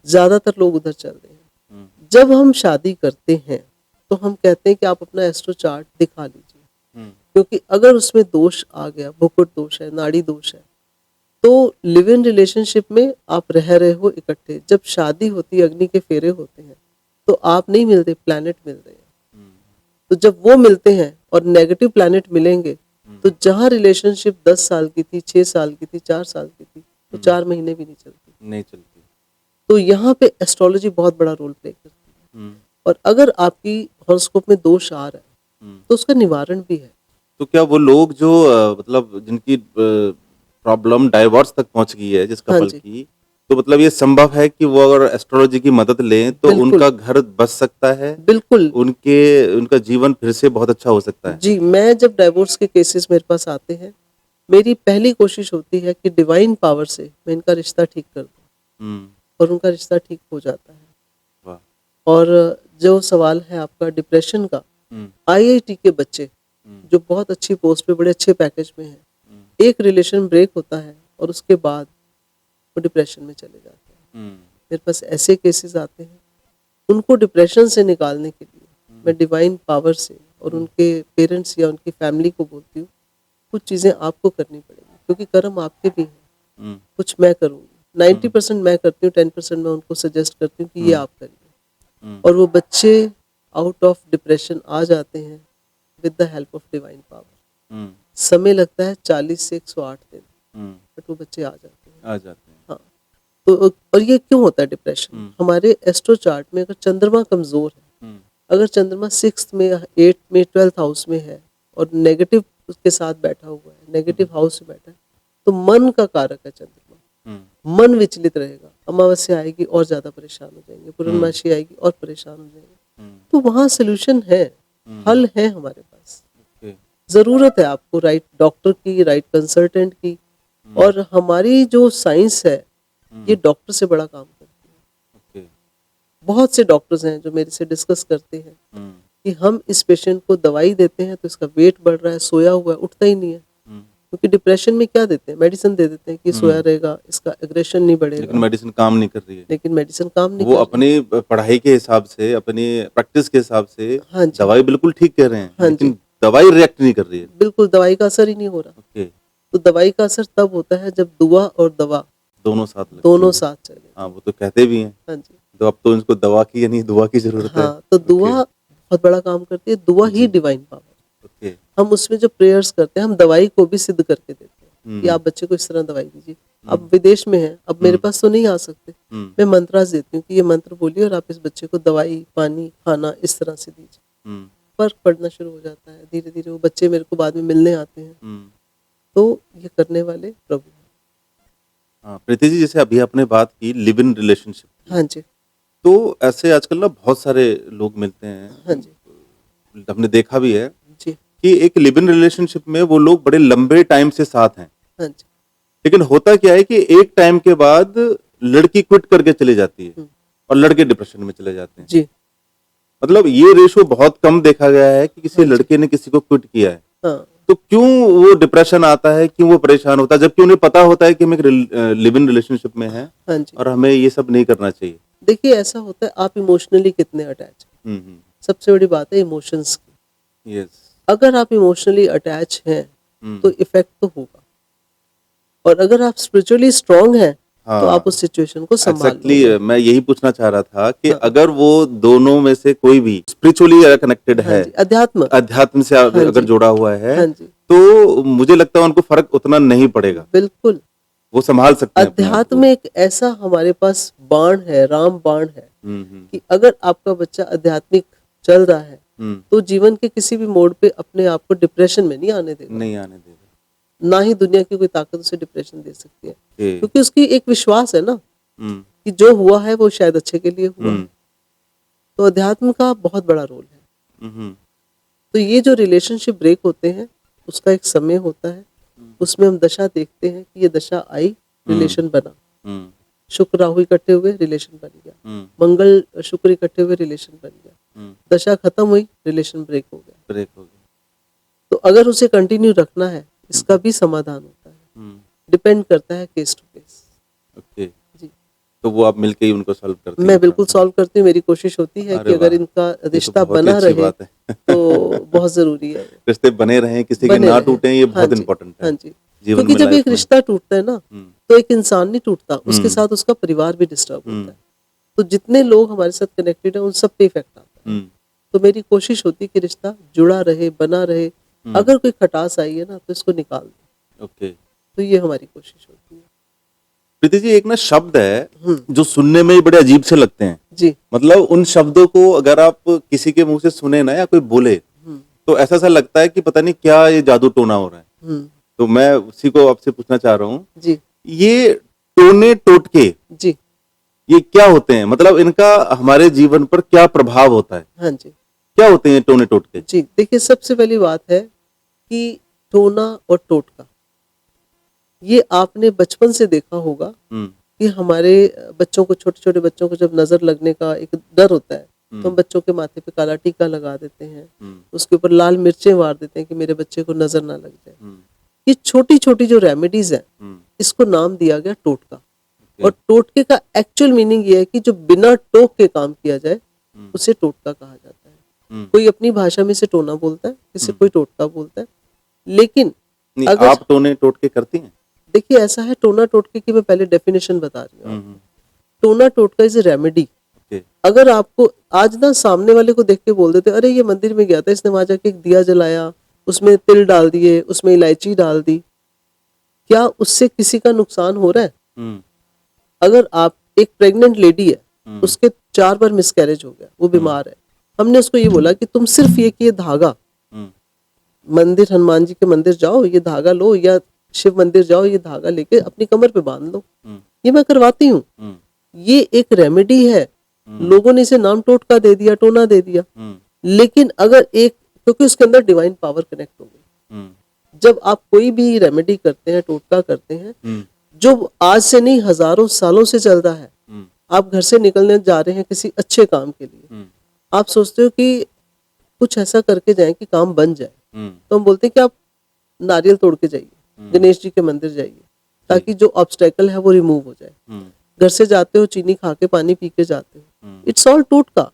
ज्यादातर लोग उधर चल रहे हैं। जब हम शादी करते हैं तो हम कहते हैं कि आप अपना एस्ट्रो चार्ट दिखा लीजिए, क्योंकि अगर उसमें दोष आ गया, भुकुट दोष है, नाड़ी दोष है, तो लिव इन रिलेशनशिप में आप रह रहे हो इकट्ठे, जब शादी होती है, अग्नि के फेरे होते हैं, तो आप नहीं मिलते, प्लैनेट मिल रहे हैं। तो जब वो मिलते हैं और नेगेटिव प्लैनेट मिलेंगे, तो जहां रिलेशनशिप 10 साल की थी, 6 साल की थी, 4 साल की थी, तो 4 महीने भी नहीं चलती। नहीं चलती। तो यहाँ पे एस्ट्रोलॉजी बहुत बड़ा रोल प्ले करती है। और अगर आपकी हॉरोस्कोप में दोष आ रहा है तो उसका निवारण भी है। तो क्या वो लोग जो मतलब जिनकी प्रॉब्लम डाइवोर्स तक पहुंच गई है जिस हाँ कपल जी, की, तो मतलब ये संभव है कि वो अगर एस्ट्रोलॉजी की मदद लें तो बिल्कुल उनका घर बच सकता है, बिल्कुल। उनका जीवन फिर से बहुत अच्छा हो सकता है? जी, मैं जब डाइवोर्स के केसेस मेरे पास आते हैं, मेरी पहली कोशिश होती है कि डिवाइन पावर से मैं इनका रिश्ता ठीक कर दूं, हम्म, और उनका रिश्ता ठीक हो जाता है। वाह। और जो सवाल है आपका डिप्रेशन का, हम्म, आईआईटी के बच्चे जो बहुत अच्छी पोस्ट पे, बड़े अच्छे पैकेज में हैं, एक रिलेशन ब्रेक होता है और उसके बाद वो डिप्रेशन में चले जाते हैं। मेरे पास ऐसे केसेस आते हैं। उनको डिप्रेशन से निकालने के लिए मैं डिवाइन पावर से और उनके पेरेंट्स या उनकी फैमिली को बोलती हूँ, कुछ चीज़ें आपको करनी पड़ेगी, क्योंकि कर्म आपके भी हैं, कुछ मैं करूँगी। 90% मैं करती हूँ, 10% मैं उनको सजेस्ट करती हूँ कि ये आप करिए। और वो बच्चे आउट ऑफ डिप्रेशन आ जाते हैं with the help of divine power. समय लगता है 40 से 108 दिन, बट वो बच्चे आ जाते हैं। आ जाते हैं। हाँ, तो और ये क्यों होता है डिप्रेशन? हमारे एस्ट्रो चार्ट में अगर चंद्रमा कमजोर है, अगर चंद्रमा 6th में, 8th में, 12th हाउस में है और नेगेटिव उसके साथ बैठा हुआ है, नेगेटिव हाउस में बैठा है, तो मन का कारक है चंद्रमा। मन विचलित रहेगा, अमावस्या आएगी और ज्यादा परेशान हो जाएंगे, पूर्णमासी आएगी और परेशान हो जाएंगे। तो वहाँ सोल्यूशन है, हल है हमारे पास। ओके। जरूरत है आपको राइट डॉक्टर की, राइट कंसल्टेंट की। और हमारी जो साइंस है, ये डॉक्टर से बड़ा काम करती है। ओके। बहुत से डॉक्टर्स हैं जो मेरे से डिस्कस करते हैं कि हम इस पेशेंट को दवाई देते हैं तो इसका वेट बढ़ रहा है, सोया हुआ है, उठता ही नहीं है, क्योंकि डिप्रेशन में क्या देते हैं, मेडिसिन दे देते हैं कि सोया रहेगा, इसका एग्रेशन नहीं लेकिन बढ़ेगा, मेडिसिन काम नहीं कर रही है। लेकिन मेडिसिन काम नहीं वो कर रही। अपनी पढ़ाई के हिसाब से, अपनी प्रैक्टिस के हिसाब से हाँ जी, दवाई बिल्कुल ठीक कह रहे हैं, हाँ लेकिन जी, दवाई रिएक्ट नहीं कर रही है। बिल्कुल दवाई का असर ही नहीं हो रहा। ओके, तो दवाई का असर तब होता है जब दुआ और दवा दोनों साथ लगती दोनों हैं। साथ चले। हाँ, वो तो कहते भी हैं। हाँ जी, तो अब तो इनको दवा की यानी दुआ की ज़रूरत है। हाँ, तो दुआ ओके, बहुत बड़ा काम करती है, दुआ ही जी, डिवाइन पावर। ओके। हम उसमें जो प्रेयर्स करते हैं, हम दवाई को भी सिद्ध करके देते हैं कि हुँ, आप बच्चे को इस तरह दवाई दीजिए। अब विदेश में हैं, अब मेरे पास तो नहीं आ सकते, हुँ, मैं मंत्रास देती हूँ कि ये मंत्र बोलिए और आप इस बच्चे को दवाई, पानी, खाना इस तरह से दीजिए। हुँ, फ़र्क पड़ना शुरू हो जाता है, धीरे-धीरे वो बच्चे मेरे को बाद में मिलने आते हैं। हुँ। तो ये करने वाले प्रभु हैं। हाँ, प्रीति जी जैसे अभी आपने बात की लिव इन रिलेशनशिप की, हाँ जी, तो ऐसे आजकल ना बहुत सारे लोग मिलते हैं, हाँ जी, हमने देखा भी है जी, कि एक लिव इन रिलेशनशिप में वो लोग बड़े लंबे टाइम से साथ हैं। हाँ जी। लेकिन होता क्या है कि एक टाइम के बाद लड़की क्विट करके चली जाती है हुँ, और लड़के डिप्रेशन में चले जाते हैं। जी, मतलब ये रेशो बहुत कम देखा गया है कि किसी हाँ जी, लड़के ने किसी को क्विट किया है। हाँ, तो क्यों वो डिप्रेशन आता है, क्यों वो परेशान होता है, जबकि उन्हें पता होता है कि हम एक लिव इन रिलेशनशिप में हैं हाँ जी। और हमें ये सब नहीं करना चाहिए। देखिए ऐसा होता है, आप इमोशनली कितने अटैच हैं। हुँ। सबसे बड़ी बात है इमोशंस की। यस। अगर आप इमोशनली अटैच हैं, तो हुँ। इफ़ेक्ट तो होगा और अगर आप स्पिरिचुअली स्ट्रॉन्ग हैं, तो हाँ, आप उस सिचुएशन को सँभाल लोगे। एग्ज़ैक्टली मैं यही पूछना चाह रहा था कि हाँ, अगर वो दोनों में से कोई भी स्पिरिचुअली कनेक्टेड हाँ है, जी, अध्यात्म। अध्यात्म से हाँ अगर जी, जुड़ा हुआ है, हाँ जी, तो मुझे लगता है उनको फ़र्क उतना नहीं पड़ेगा। बिल्कुल। वो सँभाल सकते हैं अपने आप अध्यात्म को। में एक ऐसा हमारे पास बाण है, राम बाण है, हुँ। कि अगर आपका बच्चा आध्यात्मिक चल रहा है, हुँ, तो जीवन के किसी भी मोड़ पे अपने आप को डिप्रेशन में नहीं आने देगा। नहीं आने देगा। ना ही दुनिया की कोई ताकत उसे डिप्रेशन दे सकती है। ओके। क्योंकि उसकी एक विश्वास है ना हुँ, कि जो हुआ है वो शायद अच्छे के लिए हुआ है। हुँ, तो अध्यात्म का बहुत बड़ा रोल है। हुँ, तो ये जो रिलेशनशिप ब्रेक होते हैं, उसका एक समय होता है। उसमें हम दशा देखते हैं कि ये दशा आई, रिलेशन बना। हुँ, शुक्र राहु इकट्ठे हुए, रिलेशन बन गया। हुँ, मंगल शुक्र इकट्ठे हुए, रिलेशन बन गया। हुँ, दशा खत्म हुई, रिलेशन ब्रेक हो गया। ब्रेक हो गया। तो अगर उसे कंटिन्यू रखना है, इसका भी समाधान होता है। हुँ, डिपेंड करता है केस टू केस। ओके। जी। तो वो आप मिलके ही उनको सॉल्व करती मैं हैं बिल्कुल प्रॉब्लम? सॉल्व करती हूँ, मेरी कोशिश होती है अरे कि अगर वाह! इनका ये तो रिश्ता बहुत ही बना अच्छी रहे, बात है। तो बहुत ज़रूरी है वो, रिश्ते बने रहें, किसी के बने ना रहें। टूटें, ये हाँ बहुत जी, इम्पोर्टेंट हाँ है जी। जीवन क्योंकि में, जब एक लाइफ में। रिश्ता टूटता है ना, हुँ, तो एक इंसान नहीं टूटता, उसके हुँ, साथ उसका परिवार भी डिस्टर्ब होता हुँ, है। तो जितने लोग हमारे साथ कनेक्टेड हैं, उन सब पे इफ़ेक्ट आता है। हुँ, तो मेरी कोशिश होती है कि रिश्ता जुड़ा रहे, बना रहे। हुँ, अगर कोई खटास आई है ना, तो इसको निकाल दो। ओके। तो ये हमारी कोशिश होती है। प्रीति जी एक ना शब्द है, हुँ, जो सुनने में ही बड़े अजीब से लगते हैं। जी। मतलब उन शब्दों को अगर आप किसी के मुँह से सुने ना या कोई बोले, हुँ, तो ऐसा-सा लगता है कि पता नहीं क्या ये जादू टोना हो रहा है। हुँ, तो मैं उसी को आपसे पूछना चाह रहा हूँ, जी, ये टोने टोटके जी, ये क्या होते हैं? मतलब इनका हमारे जीवन पर क्या प्रभाव होता है? हाँ जी। क्या होते हैं टोने टोटके? जी, देखिए सबसे पहली बात है कि टोना और टोटका, ये आपने बचपन से देखा होगा हुँ, कि हमारे बच्चों को, छोटे-छोटे बच्चों को जब नज़र लगने का एक डर होता है, तो हम बच्चों के माथे पे काला टीका लगा देते हैं, हुँ, उसके ऊपर लाल मिर्चें मार देते हैं कि मेरे बच्चे को नज़र ना लग जाए। हुँ, ये छोटी-छोटी जो रेमेडीज़ हैं, हुँ, इसको नाम दिया गया टोटका। ओके, और टोटके का एक्चुअल मीनिंग ये है कि जो बिना टोक के काम किया जाए, हुँ, उसे टोटका कहा जाता है। हुँ, कोई अपनी भाषा में इसे टोना बोलता है, किसी हुँ। कोई टोटका बोलता है। लेकिन नहीं, अगर आप टोने टोटके करती हैं? देखिए ऐसा है, टोना टोटके की मैं पहले डेफिनेशन बता रही हूँ हुँ, आपको। हुँ, टोना टोटका इज़ अ रेमेडी। ओके, अगर आपको आज ना सामने वाले को देख के बोल देते, अरे ये मंदिर में गया था, इसने वहाँ जाके एक दिया जलाया, उसमें तिल डाल दिए, उसमें इलायची डाल दी, क्या उससे किसी का नुकसान हो रहा है? हुँ, अगर आप, एक प्रेग्नेंट लेडी है, हुँ, उसके 4 बार मिसकैरेज हो गया, वो हुँ, बीमार है। हमने उसको ये बोला कि तुम सिर्फ ये धागा, हुँ, मंदिर, हनुमान जी के मंदिर जाओ, ये धागा लो, या शिव मंदिर जाओ, ये धागा लेके अपनी कमर पे बांध लो। हुँ, ये मैं करवाती हूँ। हुँ, ये एक रेमेडी है। हुँ, लोगों ने इसे नाम टोटका दे दिया, टोना दे दिया। हुँ, लेकिन अगर एक, क्योंकि उसके अंदर डिवाइन पावर कनेक्ट हो गई। हुँ, जब आप कोई भी रेमेडी करते हैं, टोटका करते हैं, हुँ, जो आज से नहीं हज़ारों सालों से चल रहा है, हुँ, आप घर से निकलने जा रहे हैं किसी अच्छे काम के लिए, हुँ, आप सोचते हो कि कुछ ऐसा करके जाएँ कि काम बन जाए। हुँ, तो हम बोलते हैं कि आप नारियल तोड़ के जाइए। गणेश जी के मंदिर जाइए, ताकि जो ऑब्स्टेकल है वो रिमूव हो जाए। घर से जाते हो चीनी खा के पानी पी के जाते हो, इट्स ऑल टोटका।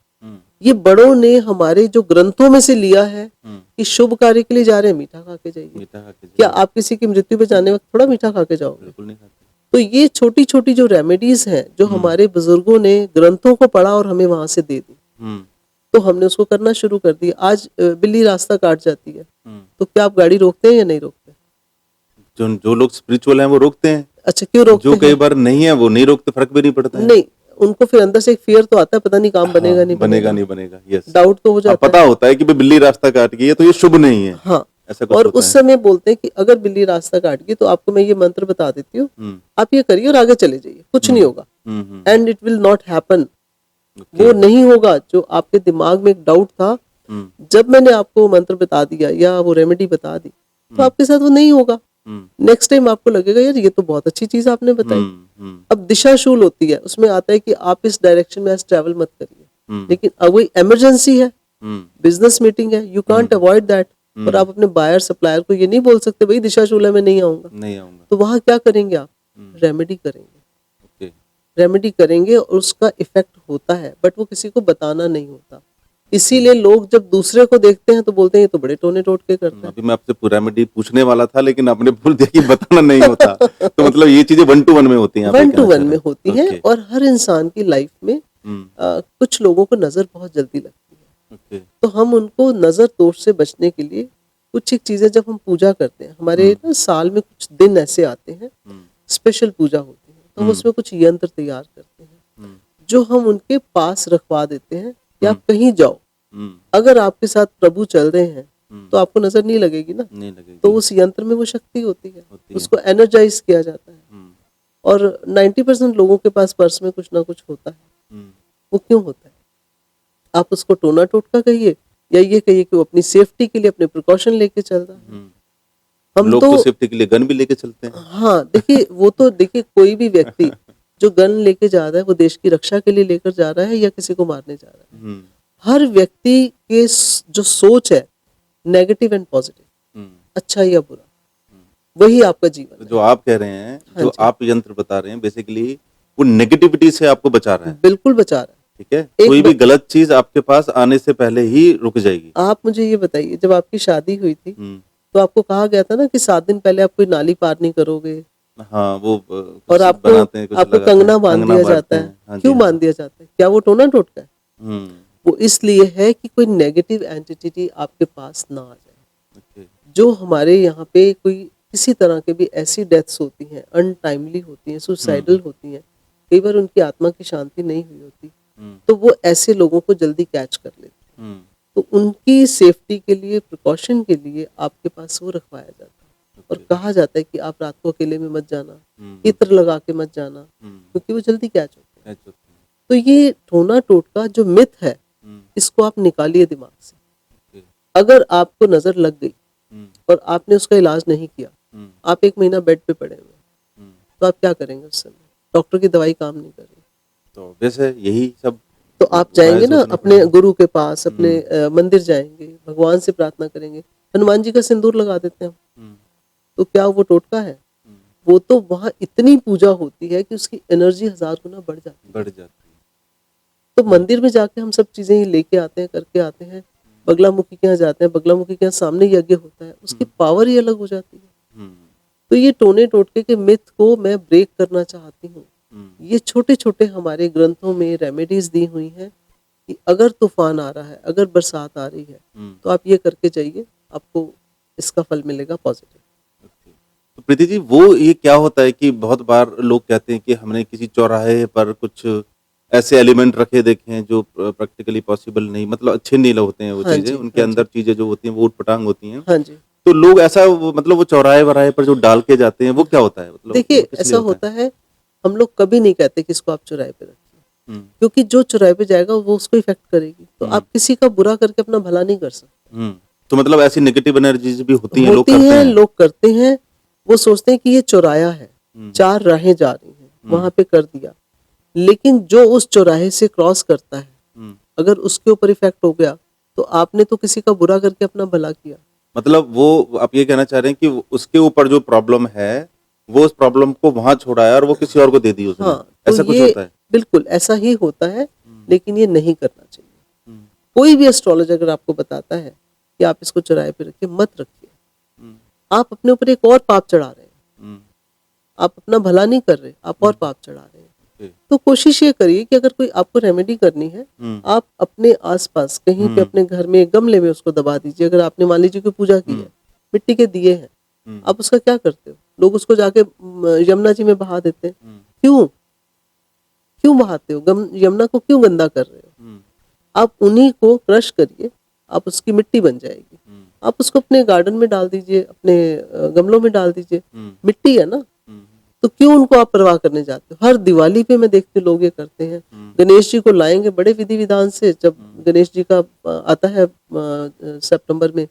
ये बड़ों ने हमारे जो ग्रंथों में से लिया है कि शुभ कार्य के लिए जा रहे हैं, मीठा खा के जाइए। मीठा खा के क्या आप किसी की मृत्यु पे जाने वक्त थोड़ा मीठा खा के जाओगे? बिल्कुल नहीं खाते। तो ये छोटी छोटी जो रेमेडीज हैं जो हमारे बुजुर्गों ने ग्रंथों को पढ़ा और हमें वहां से दे दी, तो हमने उसको करना शुरू कर दिया। आज बिल्ली रास्ता काट जाती है, तो क्या आप गाड़ी रोकते हैं या नहीं रोकते? जो लोग स्पिरिचुअल हैं वो रोकते हैं, अच्छा, क्यों रोकते जो हैं? कई बार नहीं है वो नहीं रोकते, फर्क भी नहीं पड़ता है। नहीं, उनको फिर अंदर से एक फियर तो आता है, पता नहीं काम बनेगा नहीं बनेगा नहीं बनेगा, यस। डाउट तो हो अब जाता पता है। होता है कि भाई बिल्ली रास्ता काट गई है तो ये शुभ नहीं है, हाँ, ऐसा कुछ और होता उस है। समय बोलते हैं कि अगर बिल्ली रास्ता काट गई तो आपको मैं ये मंत्र बता देती हूँ, आप ये करिए और आगे चले जाइए, कुछ नहीं होगा, and it will not happen. वो नहीं होगा जो आपके दिमाग में एक डाउट था। जब मैंने आपको वो मंत्र बता दिया या वो रेमेडी बता दी, तो आपके साथ वो नहीं होगा। नेक्स्ट टाइम आपको लगेगा यार ये तो बहुत अच्छी चीज आपने बताई। अब दिशाशूल होती है, उसमें आता है कि आप इस डायरेक्शन में आज ट्रैवल मत करिए, लेकिन अब वही इमरजेंसी है, बिजनेस मीटिंग है, यू कांट अवॉइड दैट। और आप अपने बायर सप्लायर को ये नहीं बोल सकते भाई दिशाशूल है मैं नहीं आऊंगा। तो वहां क्या करेंगे आप? रेमेडी करेंगे, रेमेडी करेंगे और उसका इफेक्ट होता है, बट वो किसी को बताना नहीं होता। इसीलिए लोग जब दूसरे को देखते हैं तो बोलते हैं ये तो बड़े टोने टोटके करते हैं। अभी मैं आपसे रेमेडी पूछने वाला था लेकिन आपने बोल दिया कि बताना नहीं होता। तो मतलब ये चीजें 1 to 1 में होती हैं, आप ये 1 कहना to चाह 1 रहे में हैं। होती हैं, और हर इंसान की लाइफ में कुछ लोगों को नजर बहुत जल्दी लगती है। ओके। तो हम उनको नजर दोष से बचने के लिए कुछ एक चीजें जब हम पूजा करते हैं, हमारे ना साल में कुछ दिन ऐसे आते हैं, स्पेशल पूजा होती है, तो हम उसमें कुछ यंत्र तैयार करते हैं जो हम उनके पास रखवा देते हैं कि आप कहीं जाओ, अगर आपके साथ प्रभु चल रहे हैं तो आपको नजर नहीं लगेगी ना, नहीं लगेगी। तो उस यंत्र में वो शक्ति होती है, उसको एनर्जाइज किया जाता है। और 90% लोगों के पास पर्स में कुछ ना कुछ होता है। वो क्यों होता है? आप उसको टोना टोटका कहिए या ये कहिए कि वो अपनी सेफ्टी के लिए अपने प्रिकॉशन लेके चल रहा है। हम लोग तो सेफ्टी के लिए गन भी लेके चलते हैं। हाँ, देखिए वो तो देखिए कोई भी व्यक्ति जो गन लेके जा रहा है वो देश की रक्षा के लिए लेकर जा रहा है या किसी को मारने जा रहा है। हर व्यक्ति के जो सोच है नेगेटिव एंड पॉजिटिव, अच्छा या बुरा, वही आपका जीवन है। जो आप कह रहे हैं, जो आप यंत्र बता रहे हैं, बेसिकली वो नेगेटिविटी से आपको बचा रहा है। बिल्कुल बचा रहा है। ठीक है, कोई भी गलत चीज आपके पास आने से पहले ही रुक जाएगी। आप मुझे ये बताइए, जब आपकी शादी हुई थी तो आपको कहा गया था ना कि 7 दिन पहले आप कोई नाली पार नहीं करोगे। हाँ, वो और आपको कंगना बांध दिया जाता है। हाँ, क्यों बांध दिया जाता है? क्या वो टोना टोटका है? वो इसलिए है कि कोई नेगेटिव एंटिटी आपके पास ना आ जाए। जो हमारे यहाँ पे कोई किसी तरह के भी ऐसी डेथ्स होती हैं, अनटाइमली होती हैं, सुसाइडल होती हैं, कई बार उनकी आत्मा की शांति नहीं हुई होती, तो वो ऐसे लोगों को जल्दी कैच कर लेते हैं। तो उनकी सेफ्टी के लिए, प्रिकॉशन के लिए आपके पास वो रखवाया जाता है। और कहा जाता है कि आप रात को अकेले में मत जाना, इत्र लगा के मत जाना, क्योंकि वो जल्दी कैच होते हैं। तो ये टोना टोटका जो मिथ है, इसको आप निकालिए दिमाग से। अगर आपको नजर लग गई और आपने उसका इलाज नहीं किया, आप 1 महीना बेड पे पड़े हुए, तो आप क्या करेंगे उस समय? डॉक्टर की दवाई काम नहीं करेगी। तो वैसे यही सब तो आप जाएंगे ना अपने गुरु के पास, अपने मंदिर जाएंगे, भगवान से प्रार्थना करेंगे। हनुमान जी का सिंदूर लगा देते हैं हम, तो क्या वो टोटका है? वो तो वहां इतनी पूजा होती है कि उसकी एनर्जी 1000 गुना बढ़ जाती है। तो मंदिर में जाके हम सब चीजें ही लेके आते हैं, करके आते हैं। बगलामुखी के यहाँ जाते हैं, बगलामुखी के यहाँ सामने यज्ञ होता है, उसकी पावर ही अलग हो जाती है। तो ये टोने टोटके के मिथ को मैं ब्रेक करना चाहती हूँ। ये छोटे छोटे हमारे ग्रंथों में रेमेडीज दी हुई हैं कि अगर तूफान आ रहा है, अगर बरसात आ रही है, तो आप ये करके जाइए, आपको इसका फल मिलेगा पॉजिटिव। तो प्रीति जी, वो ये क्या होता है कि बहुत बार लोग कहते हैं कि हमने किसी चौराहे पर कुछ ऐसे एलिमेंट रखे देखे हैं जो प्रैक्टिकली पॉसिबल नहीं, मतलब अच्छे नहीं होते हैं वो चीजें, उनके अंदर चीजें जो होती हैं वो उटपटांग होती हैं। हाँ जी। तो लोग ऐसा मतलब वो चौराहे वराहे पर जो डाल के जाते हैं, वो क्या होता है? मतलब देखिए ऐसा होता है, हम लोग कभी नहीं कहते कि इसको आप चौराहे पे रखिए, क्योंकि जो चौराहे पे जाएगा वो उसको इफेक्ट करेगी। तो आप किसी का बुरा करके अपना भला नहीं कर सकते। तो मतलब ऐसी नेगेटिव एनर्जीज भी होती हैं, लोग करते हैं। वो सोचते हैं कि ये चौराया है, 4 राहें जा रही हैं, वहां पे कर दिया। लेकिन जो उस चौराहे से क्रॉस करता है, अगर उसके ऊपर इफेक्ट हो गया, तो आपने तो किसी का बुरा करके अपना भला किया। मतलब वो आप ये कहना चाह रहे हैं कि उसके ऊपर जो प्रॉब्लम है वो उस प्रॉब्लम को वहां छोड़ाया और वो किसी और को दे दी उसने, हाँ, तो ऐसा कुछ ये होता है? बिल्कुल ऐसा ही होता है, लेकिन ये नहीं करना चाहिए। हम्म, कोई भी एस्ट्रोलॉजर अगर आपको बताता है कि आप इसको चौराहे पे रखिए, मत रखिए। हम्म, आप अपने ऊपर एक और पाप चढ़ा रहे हैं। हम्म, आप अपना भला नहीं कर रहे, आप और पाप चढ़ा रहे हैं। ओके, तो कोशिश ये करिए कि अगर कोई आपको रेमेडी करनी है, हम्म, आप अपने आसपास कहीं पे अपने घर में एक गमले में उसको दबा दीजिए। अगर आपने मान लीजिए कोई पूजा की है, मिट्टी के दिए हैं, हम्म, आप उसका क्या करते हो? लोग उसको जाके यमुना जी में बहा देते हैं। हम्म, क्यों? क्यों बहाते हो? यमुना को क्यों गंदा कर रहे हो? हम्म, आप उन्हीं को क्रश करिए, आप उसकी मिट्टी बन जाएगी। हम्म, आप उसको अपने गार्डन में डाल दीजिए, अपने गमलों में डाल दीजिए। हम्म, मिट्टी है ना, हम्म, तो क्यों उनको आप परवाह करने जाते हो? हर दिवाली पे मैं देखती हूँ लोग ये करते हैं। गणेश जी को लाएंगे बड़े विधि विधान से, जब गणेश जी का आता है सितंबर में,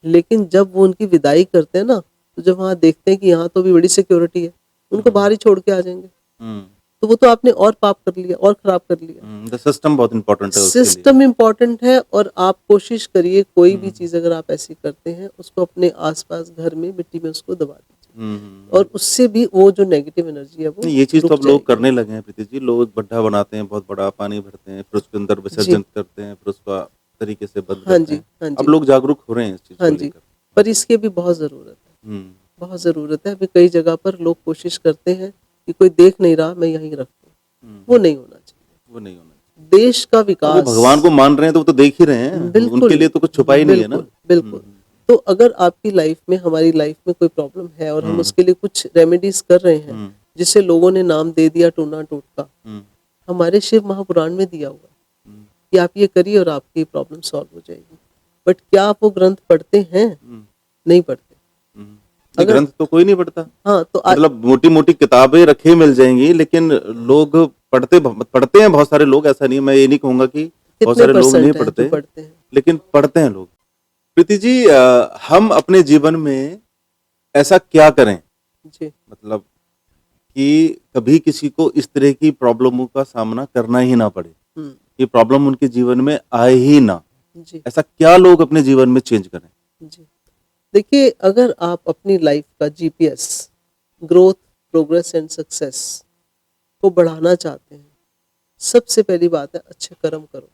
लेकिन जब वो उनकी विदाई करते हैं ना, तो जब वहाँ देखते हैं कि यहाँ तो भी बड़ी सिक्योरिटी है, उनको बाहर ही छोड़ के आ जाएंगे। हम्म, तो वो तो आपने और पाप कर लिया और खराब कर लिया। द सिस्टम बहुत इंपॉर्टेंट है उसके लिए। सिस्टम इम्पॉर्टेंट है, और आप कोशिश करिए कोई भी चीज़ अगर आप ऐसी करते हैं, उसको अपने आसपास घर में मिट्टी में उसको दबा दीजिए, और उससे भी वो जो नेगेटिव एनर्जी है वो नहीं, ये चीज तो रुक अब लोग जाएगी। करने लगे हैं प्रीति जी। लोग एक गड्ढा बनाते हैं, बहुत बड़ा पानी भरते हैं, फिर उसके अंदर जी, विसर्जन करते हैं, फिर उसका तरीके से बंद हाँ करते जी, हैं। हाँ अब जी, लोग जागरूक हो रहे हैं इस चीज हाँ को जी। लेकर। पर इसकी भी बहुत ज़रूरत है, हम्म, बहुत ज़रूरत है। अभी कई जगह पर लोग कोशिश करते हैं कि कोई देख नहीं रहा, मैं यहीं रख दूँ। वो नहीं होना चाहिए। वो नहीं होना चाहिए। देश का अब वो विकास, भगवान को मान रहे हैं तो वो तो देख ही रहे हैं, उनके बिल्कुल, लिए तो कुछ छुपा ही नहीं है ना। बिल्कुल, बिल्कुल। तो अगर आपकी लाइफ में, हमारी लाइफ में कोई प्रॉब्लम है और हम उसके लिए कुछ रेमेडीज़ कर रहे हैं, जिसे लोगों ने नाम दे दिया टूना टोटका, हमारे शिव महापुराण में दिया हुआ है कि आप ये करिए और आपकी प्रॉब्लम सॉल्व हो जाएगी। बट क्या आप वो ग्रंथ पढ़ते हैं? नहीं पढ़ते। ये अगर ग्रंथ तो कोई नहीं पढ़ता। हाँ, तो मतलब मोटी मोटी किताबें रखी मिल जाएंगी, लेकिन लोग पढ़ते हैं बहुत सारे लोग। ऐसा नहीं, मैं ये नहीं कहूंगा कि बहुत कितने सारे लोग नहीं परसेंट हैं जो पढ़ते, पढ़ते हैं? लेकिन पढ़ते हैं लोग। प्रीति जी, हम अपने जीवन में ऐसा क्या करें, जी, मतलब कि कभी किसी को इस तरह की प्रॉब्लमों का सामना करना ही ना पड़े, हुँ, ये प्रॉब्लम उनके जीवन में आए ही ना। जी, ऐसा क्या लोग अपने जीवन में चेंज करें? जी। देखिए, अगर आप अपनी लाइफ का GPS, growth, progress and success को बढ़ाना चाहते हैं, सबसे पहली बात है अच्छे कर्म करो।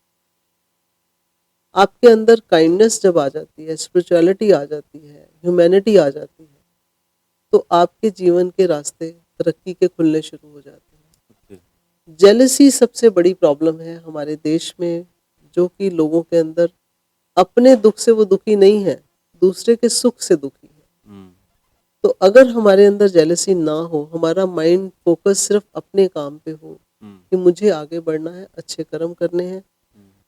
आपके अंदर काइंडनेस जब आ जाती है, स्पिरिचुअलिटी आ जाती है, ह्यूमैनिटी आ जाती है, तो आपके जीवन के रास्ते तरक्की के खुलने शुरू हो जाते हैं। जेलसी सबसे बड़ी प्रॉब्लम है हमारे देश में, जो कि लोगों के अंदर अपने दुख से वो दुखी नहीं है, दूसरे के सुख से दुखी है। हम्म, तो अगर हमारे अंदर जेलसी ना हो, हमारा माइंड फोकस सिर्फ अपने काम पे हो हम्म, कि मुझे आगे बढ़ना है, अच्छे कर्म करने हैं,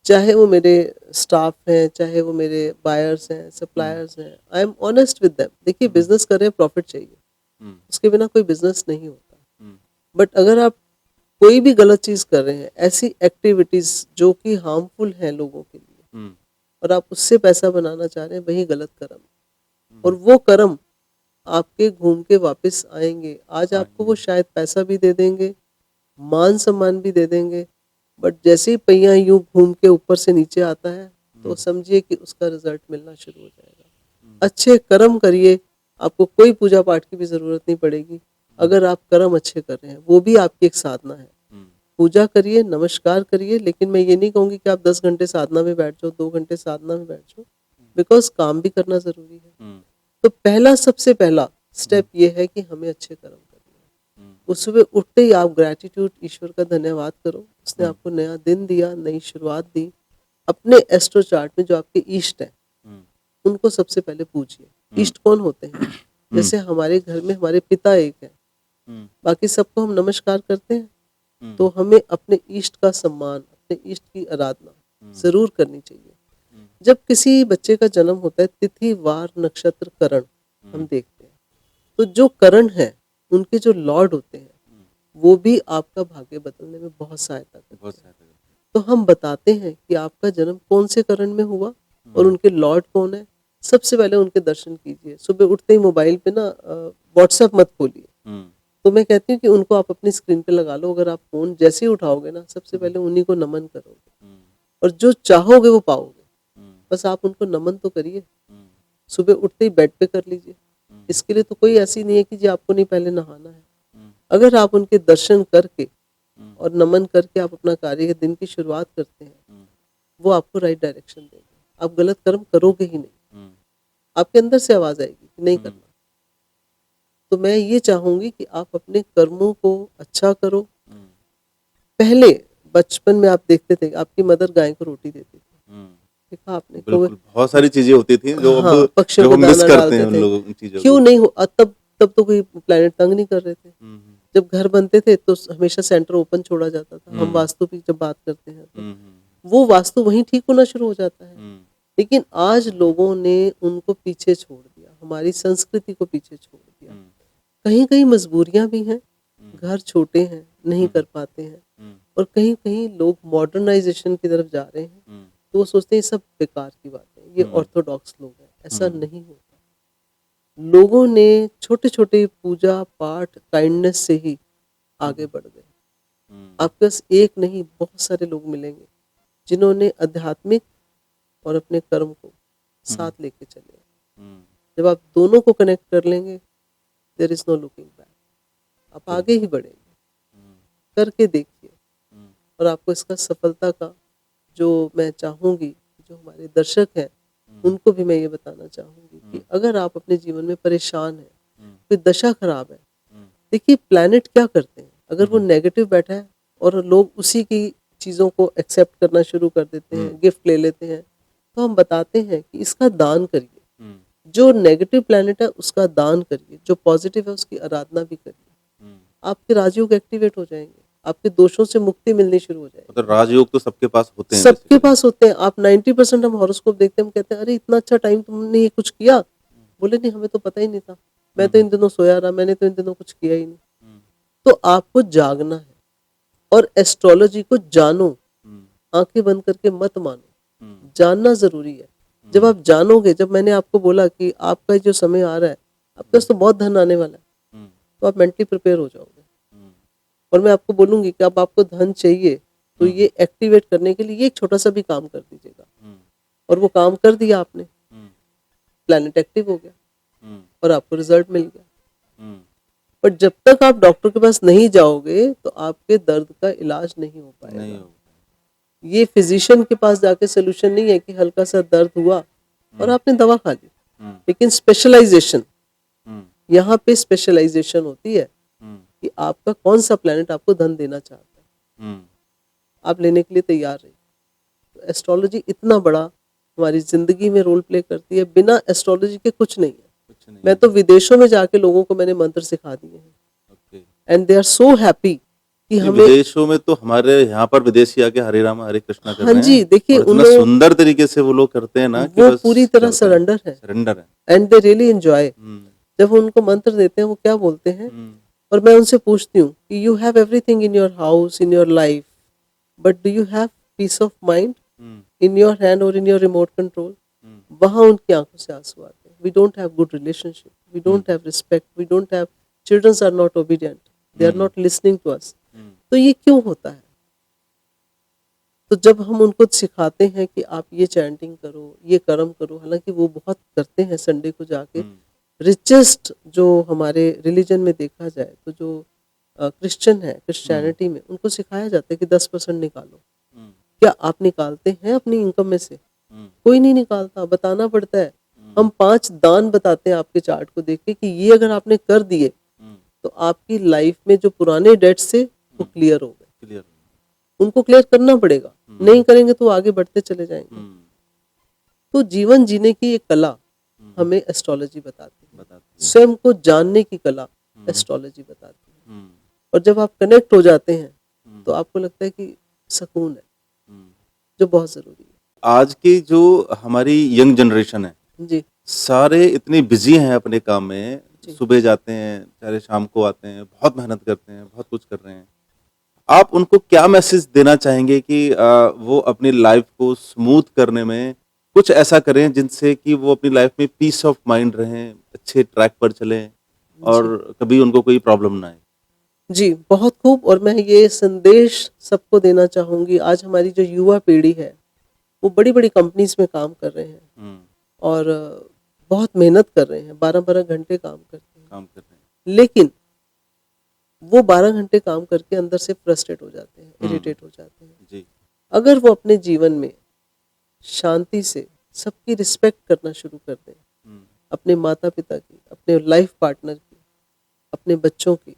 चाहे वो मेरे स्टाफ हैं, चाहे वो मेरे बायर्स हैं, सप्लायर्स हैं, I am honest with them. देखिए, बिजनेस कर रहे हैं, प्रॉफिट चाहिए, हम्म, उसके बिना कोई बिजनेस नहीं होता। हम्म, बट अगर आप कोई भी गलत चीज़ कर रहे हैं, ऐसी एक्टिविटीज़ जो कि हार्मफुल हैं लोगों के लिए, हम्म, और आप उससे पैसा बनाना चाह रहे हैं, वही गलत कर्म है। और वो कर्म आपके घूम के वापस आएंगे। आज आपको वो शायद पैसा भी दे देंगे, मान सम्मान भी दे देंगे, बट जैसे ही पहिया यूं घूम के ऊपर से नीचे आता है, तो समझिए कि उसका रिजल्ट मिलना शुरू हो जाएगा। अच्छे कर्म करिए, आपको कोई पूजा पाठ की भी जरूरत नहीं पड़ेगी। अगर आप कर्म अच्छे कर रहे हैं, वो भी आपकी एक साधना है। पूजा करिए, नमस्कार करिए, लेकिन मैं ये नहीं कहूँगी कि आप 10 घंटे साधना में बैठ जाओ, 2 घंटे साधना में बैठ जाओ, बिकॉज काम भी करना ज़रूरी है। तो पहला, सबसे पहला स्टेप ये है कि हमें अच्छे कर्म करने हैं। उस सुबह उठते ही आप ग्रैटिट्यूड, ईश्वर का धन्यवाद करो, उसने आपको नया दिन दिया, नई शुरुआत दी। अपने एस्ट्रो चार्ट में जो आपके इष्ट हैं, उनको सबसे पहले पूछिए। इष्ट कौन होते हैं? जैसे हमारे घर में हमारे पिता एक है, बाकी सबको हम नमस्कार करते हैं, तो हमें अपने इष्ट का सम्मान, अपने इष्ट की आराधना जरूर करनी चाहिए। जब किसी बच्चे का जन्म होता है, तिथि, वार, नक्षत्र, करण हम देखते हैं, तो जो करण है, उनके जो लॉर्ड होते हैं, वो भी आपका भाग्य बदलने में बहुत सहायता करते बहुत हैं। सारे। तो हम बताते हैं कि आपका जन्म कौन से करण में हुआ और उनके लॉर्ड कौन है। सबसे पहले उनके दर्शन कीजिए। सुबह उठते ही मोबाइल पे ना व्हाट्सएप मत खोलिए। तो मैं कहती हूँ कि उनको आप अपनी स्क्रीन पे लगा लो। अगर आप फोन जैसे ही उठाओगे ना, सबसे पहले उन्हीं को नमन करोगे, और जो चाहोगे वो पाओगे। बस आप उनको नमन तो करिए। सुबह उठते ही बेड पे कर लीजिए। इसके लिए तो कोई ऐसी नहीं है कि जी आपको नहीं पहले नहाना है। अगर आप उनके दर्शन करके और नमन करके आप अपना कार्य दिन की शुरुआत करते हैं, वो आपको राइट डायरेक्शन देंगे। आप गलत कर्म करोगे ही नहीं, आपके अंदर से आवाज आएगी कि नहीं करना। तो मैं ये चाहूंगी कि आप अपने कर्मों को अच्छा करो। पहले बचपन में आप देखते थे आपकी मदर गाय को रोटी देती थी, देखा आपने? तो बिल्कुल बहुत सारी चीजें होती थी जो हाँ, अब पक्षियों जो को हम मिस दाना करते हैं डालते उन थे। लोगों उन चीजों क्यों को। नहीं हो तब तो कोई प्लेनेट तंग नहीं कर रहे थे। जब घर बनते थे तो हमेशा सेंटर ओपन छोड़ा जाता था। हम वास्तु की जब बात करते हैं तो वो वास्तु वहीं ठीक होना शुरू हो जाता है। लेकिन आज लोगों ने उनको पीछे छोड़ दिया, हमारी संस्कृति को पीछे छोड़ दिया। कहीं कहीं मजबूरियां भी हैं, घर छोटे हैं, नहीं कर पाते हैं, और कहीं कहीं लोग मॉडर्नाइजेशन की तरफ जा रहे हैं तो वो सोचते हैं ये सब बेकार की बात है, ये ऑर्थोडॉक्स लोग हैं। ऐसा नहीं होता। लोगों ने छोटे छोटे पूजा पाठ काइंडनेस से ही आगे बढ़ गए। आपके पास एक नहीं बहुत सारे लोग मिलेंगे जिन्होंने आध्यात्मिक और अपने कर्म को साथ लेके चले। जब आप दोनों को कनेक्ट कर लेंगे, there is no looking back, आप आगे ही बढ़ेंगे। करके देखिए, और आपको इसका सफलता का जो मैं चाहूंगी, जो हमारे दर्शक हैं उनको भी मैं ये बताना चाहूंगी कि अगर आप अपने जीवन में परेशान हैं, कोई दशा खराब है, देखिए प्लैनेट क्या करते हैं। अगर वो नेगेटिव बैठा है और लोग उसी की चीज़ों को एक्सेप्ट करना शुरू कर देते हैं, गिफ्ट ले लेते हैं, तो हम बताते हैं कि इसका दान करिए। जो नेगेटिव प्लैनेट है उसका दान करिए, जो पॉजिटिव है उसकी आराधना भी करिए। आपके राजयोग एक्टिवेट हो जाएंगे, आपके दोषों से मुक्ति मिलनी शुरू हो जाएगी। मतलब राजयोग तो सबके पास होते हैं सबके बेसिकली। पास होते हैं। आप 90% हम हॉरोस्कोप देखते हैं, हम कहते हैं अरे इतना अच्छा टाइम तुमने ये कुछ किया। बोले नहीं, हमें तो पता ही नहीं था, मैं तो इन दिनों सोया रहा, मैंने तो इन दिनों कुछ किया ही नहीं। तो आपको जागना है और एस्ट्रोलॉजी को जानो, आंखें बंद करके मत मानो, जानना जरूरी है। जब आप जानोगे, जब मैंने आपको बोला कि आपका जो समय आ रहा है, आपके पास तो बहुत धन आने वाला है, तो आप मेंटली प्रिपेयर हो जाओगे। और मैं आपको बोलूंगी कि अब आपको धन चाहिए तो ये एक्टिवेट करने के लिए ये एक छोटा सा भी काम कर दीजिएगा, और वो काम कर दिया आपने, प्लैनेट एक्टिव हो गया और आपको रिजल्ट मिल गया। बट जब तक आप डॉक्टर के पास नहीं जाओगे तो आपके दर्द का इलाज नहीं हो नहीं पाएगा। होगा। ये फिजिशियन के पास जाके सोल्यूशन नहीं है कि हल्का सा दर्द हुआ और आपने दवा खा ली। लेकिन स्पेशलाइजेशन, यहाँ पे स्पेशलाइजेशन होती है कि आपका कौन सा प्लैनेट आपको धन देना चाहता है, आप लेने के लिए तैयार रहिए। तो एस्ट्रोलॉजी इतना बड़ा हमारी जिंदगी में रोल प्ले करती है, बिना एस्ट्रोलॉजी के कुछ नहीं है। कुछ नहीं। मैं तो विदेशों में जाके लोगों को मैंने मंत्र सिखा दिए हैं, okay. And they are so happy कि नहीं, हमें। विदेशों में तो हमारे यहाँ पर विदेशी आके हरे राम हरे कृष्णा कर हाँ रहे जी, हैं देखिए और उन इतना लोगों सुंदर तरीके से वो लोग करते हैं ना कि वो बस पूरी क्या तरह बताएं। सरेंडर है सरेंडर है। And they really enjoy. जब उनको मंत्र देते हैं वो क्या बोलते हैं, और मैं उनसे पूछती हूँ कि you have everything in your house, in your life, but do you have piece of mind in your hand और इन योर रिमोट कंट्रोल? वहां उनकी आंखों से आंसू आते हैं। We don't have good relationship, we don't have respect, we don't have, childrens are not obedient, they are not listening to us. तो ये क्यों होता है? तो जब हम उनको सिखाते हैं कि आप ये चैंटिंग करो, ये कर्म करो, हालांकि वो बहुत करते हैं संडे को जाके। रिचेस्ट जो हमारे रिलीजन में देखा जाए तो जो क्रिश्चियन है, क्रिश्चियनिटी में उनको सिखाया जाता है कि 10% निकालो। क्या आप निकालते हैं अपनी इनकम में से? कोई नहीं निकालता, बताना पड़ता है। हम 5 दान बताते हैं आपके चार्ट को देख के कि ये अगर आपने कर दिए तो आपकी लाइफ में जो पुराने डेट्स थे वो क्लियर हो गए। क्लियर। उनको क्लियर करना पड़ेगा, नहीं करेंगे तो आगे बढ़ते चले जाएंगे। तो जीवन जीने की एक कला हमें एस्ट्रोलॉजी बताती है, स्वयं को जानने की कला एस्ट्रोलॉजी बताती है। और जब आप कनेक्ट हो जाते हैं तो आपको लगता है कि सुकून है, जो बहुत जरूरी है। आज की जो हमारी यंग जनरेशन है, जी सारे इतने बिजी हैं अपने काम में, जी। सुबह जाते हैं, चाहे शाम को आते हैं, बहुत मेहनत करते हैं, बहुत कुछ कर रहे हैं। आप उनको क्या मैसेज देना चाहेंगे कि वो अपनी लाइफ को स्मूथ करने में कुछ ऐसा करें जिनसे कि वो अपनी लाइफ में पीस ऑफ माइंड रहें, अच्छे ट्रैक पर चलें और कभी उनको कोई प्रॉब्लम ना आए? जी, बहुत खूब। और मैं ये संदेश सबको देना चाहूंगी। आज हमारी जो युवा पीढ़ी है वो बड़ी बड़ी कंपनीज में काम कर रहे हैं, और बहुत मेहनत कर रहे हैं, 12-12 घंटे काम करते हैं, काम कर रहे हैं। लेकिन वो 12 घंटे काम करके अंदर से फ्रस्ट्रेट हो जाते हैं, इरिटेट हो जाते हैं। जी। अगर वो अपने जीवन में शांति से सबकी रिस्पेक्ट करना शुरू कर दें, हम्म, अपने माता-पिता की, अपने लाइफ पार्टनर की, अपने बच्चों की,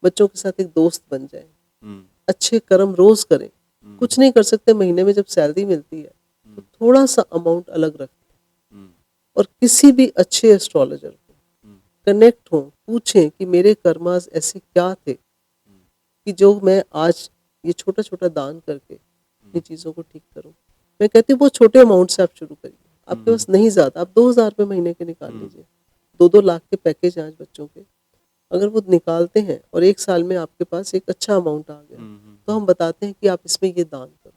बच्चों के साथ एक दोस्त बन जाएं, हम्म, अच्छे कर्म रोज करें, कुछ नहीं कर सकते, महीने में जब सैलरी मिलती है तो थोड़ा सा अमाउंट अलग रखें हम्म, और किसी भी अच्छे एस्ट्रोलॉजर को हम्म, कनेक्ट हो, पूछें कि मेरे कर्मास ऐसे क्या थे कि जो मैं आज ये छोटा छोटा दान करके ये चीज़ों को ठीक करूं। मैं कहती हूँ बहुत छोटे अमाउंट से आप शुरू करिए, आपके पास नहीं ज़्यादा, आप 2,000 रुपये महीने के निकाल लीजिए, 2-2 लाख के पैकेज हैं आज बच्चों के, अगर वो निकालते हैं और 1 साल में आपके पास एक अच्छा अमाउंट आ गया तो हम बताते हैं कि आप इसमें ये दान करो।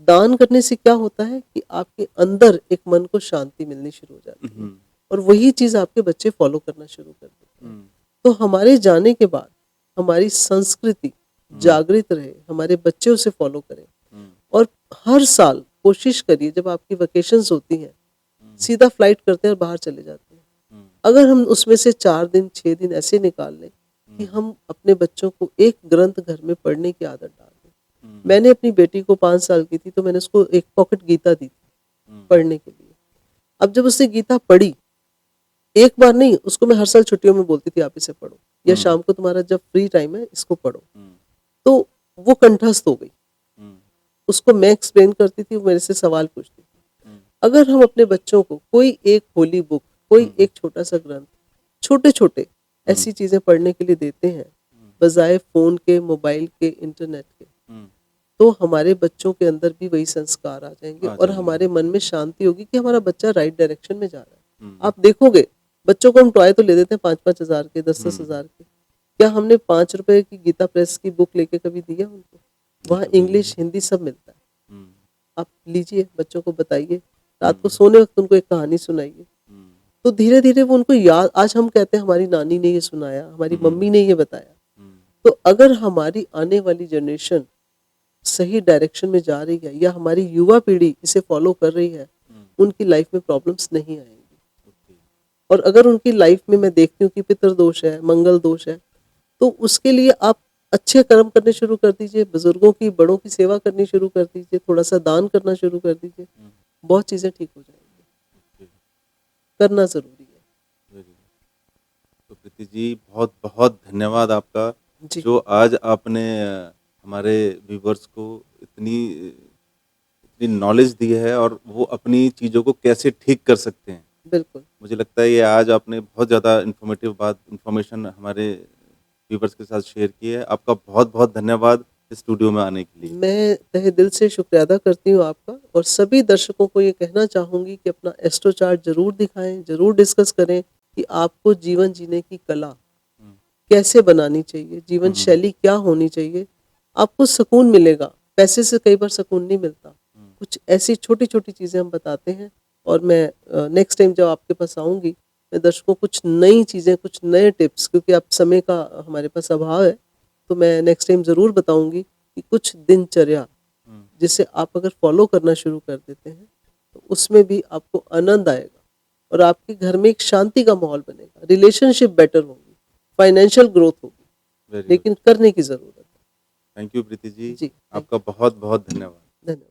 दान करने से क्या होता है कि आपके अंदर एक मन को शांति मिलनी शुरू हो जाती है और वही चीज़ आपके बच्चे फॉलो करना शुरू कर देते हैं। तो हमारे जाने के बाद हमारी संस्कृति जागृत रहे, हमारे बच्चे उसे फॉलो करें और हर साल कोशिश करिए जब आपकी वेकेशंस होती हैं सीधा फ्लाइट करते हैं और बाहर चले जाते हैं। अगर हम उसमें से 4 दिन 6 दिन ऐसे निकाल लें कि हम अपने बच्चों को एक ग्रंथ घर में पढ़ने की आदत डाल दें। मैंने अपनी बेटी को 5 साल की थी तो मैंने उसको एक पॉकेट गीता दी थी पढ़ने के लिए। अब जब उसने गीता पढ़ी, एक बार नहीं, उसको मैं हर साल छुट्टियों में बोलती थी आप इसे पढ़ो या शाम को तुम्हारा जब फ्री टाइम है इसको पढ़ो, तो वो कंठस्थ हो गई। उसको मैं एक्सप्लेन करती थी, वो मेरे से सवाल पूछती थी। अगर हम अपने बच्चों को कोई एक होली बुक, कोई एक छोटा सा ग्रंथ, छोटे छोटे ऐसी चीजें पढ़ने के लिए देते हैं बजाय फोन के, मोबाइल के, इंटरनेट के, तो हमारे बच्चों के अंदर भी वही संस्कार आ जाएंगे और हमारे मन में शांति होगी कि हमारा बच्चा राइट डायरेक्शन में जा रहा है। आप देखोगे बच्चों को हम टॉय तो ले देते हैं 5-5 हज़ार के, 10-10 हज़ार के, क्या हमने 5 रुपए की गीता प्रेस की बुक लेके कभी दिया उनको? वहाँ इंग्लिश हिंदी सब मिलता है। आप लीजिए, बच्चों को बताइए, रात को सोने वक्त उनको एक कहानी सुनाइए, तो धीरे धीरे वो उनको याद। आज हम कहते हैं हमारी नानी ने ये सुनाया, हमारी मम्मी ने ये बताया, तो अगर हमारी आने वाली जनरेशन सही डायरेक्शन में जा रही है या हमारी युवा पीढ़ी इसे फॉलो कर रही है, उनकी लाइफ में प्रॉब्लम्स नहीं आएंगी। और अगर उनकी लाइफ में मैं देखती हूँ कि पितृदोष है, मंगल दोष है, तो उसके लिए आप अच्छे कर्म करने शुरू कर दीजिए, बुजुर्गों की, बड़ों की सेवा करनी शुरू कर दीजिए, थोड़ा सा दान करना शुरू कर दीजिए, बहुत चीज़ें ठीक हो जाएंगी। करना ज़रूरी है। Very good. तो प्रीति जी बहुत बहुत धन्यवाद आपका, जी। जो आज आपने हमारे व्यूवर्स को इतनी इतनी नॉलेज दी है और वो अपनी चीज़ों को कैसे ठीक कर सकते हैं। बिल्कुल। मुझे लगता है ये आज आपने बहुत ज़्यादा इन्फॉर्मेशन हमारे व्यूवर्स के साथ शेयर की है। आपका बहुत बहुत धन्यवाद इस स्टूडियो में आने के लिए। मैं तहे दिल से शुक्रिया अदा करती हूँ आपका और सभी दर्शकों को ये कहना चाहूँगी कि अपना एस्ट्रो चार्ट ज़रूर दिखाएं, ज़रूर डिस्कस करें कि आपको जीवन जीने की कला कैसे बनानी चाहिए, जीवन शैली क्या होनी चाहिए, आपको सुकून मिलेगा। पैसे से कई बार सुकून नहीं मिलता। कुछ ऐसी छोटी छोटी चीज़ें हम बताते हैं और मैं नेक्स्ट टाइम जब आपके पास आऊँगी मैं दर्शकों को कुछ नई चीज़ें, कुछ नए टिप्स, क्योंकि अब समय का हमारे पास अभाव है, तो मैं नेक्स्ट टाइम ज़रूर बताऊंगी कि कुछ दिनचर्या जिसे आप अगर फॉलो करना शुरू कर देते हैं तो उसमें भी आपको आनंद आएगा और आपके घर में एक शांति का माहौल बनेगा, रिलेशनशिप बेटर होगी, फाइनेंशियल ग्रोथ होगी, वेरी गुड। लेकिन करने की ज़रूरत है। Thank you Preeti ji. जी, आपका बहुत बहुत धन्यवाद। धन्यवाद।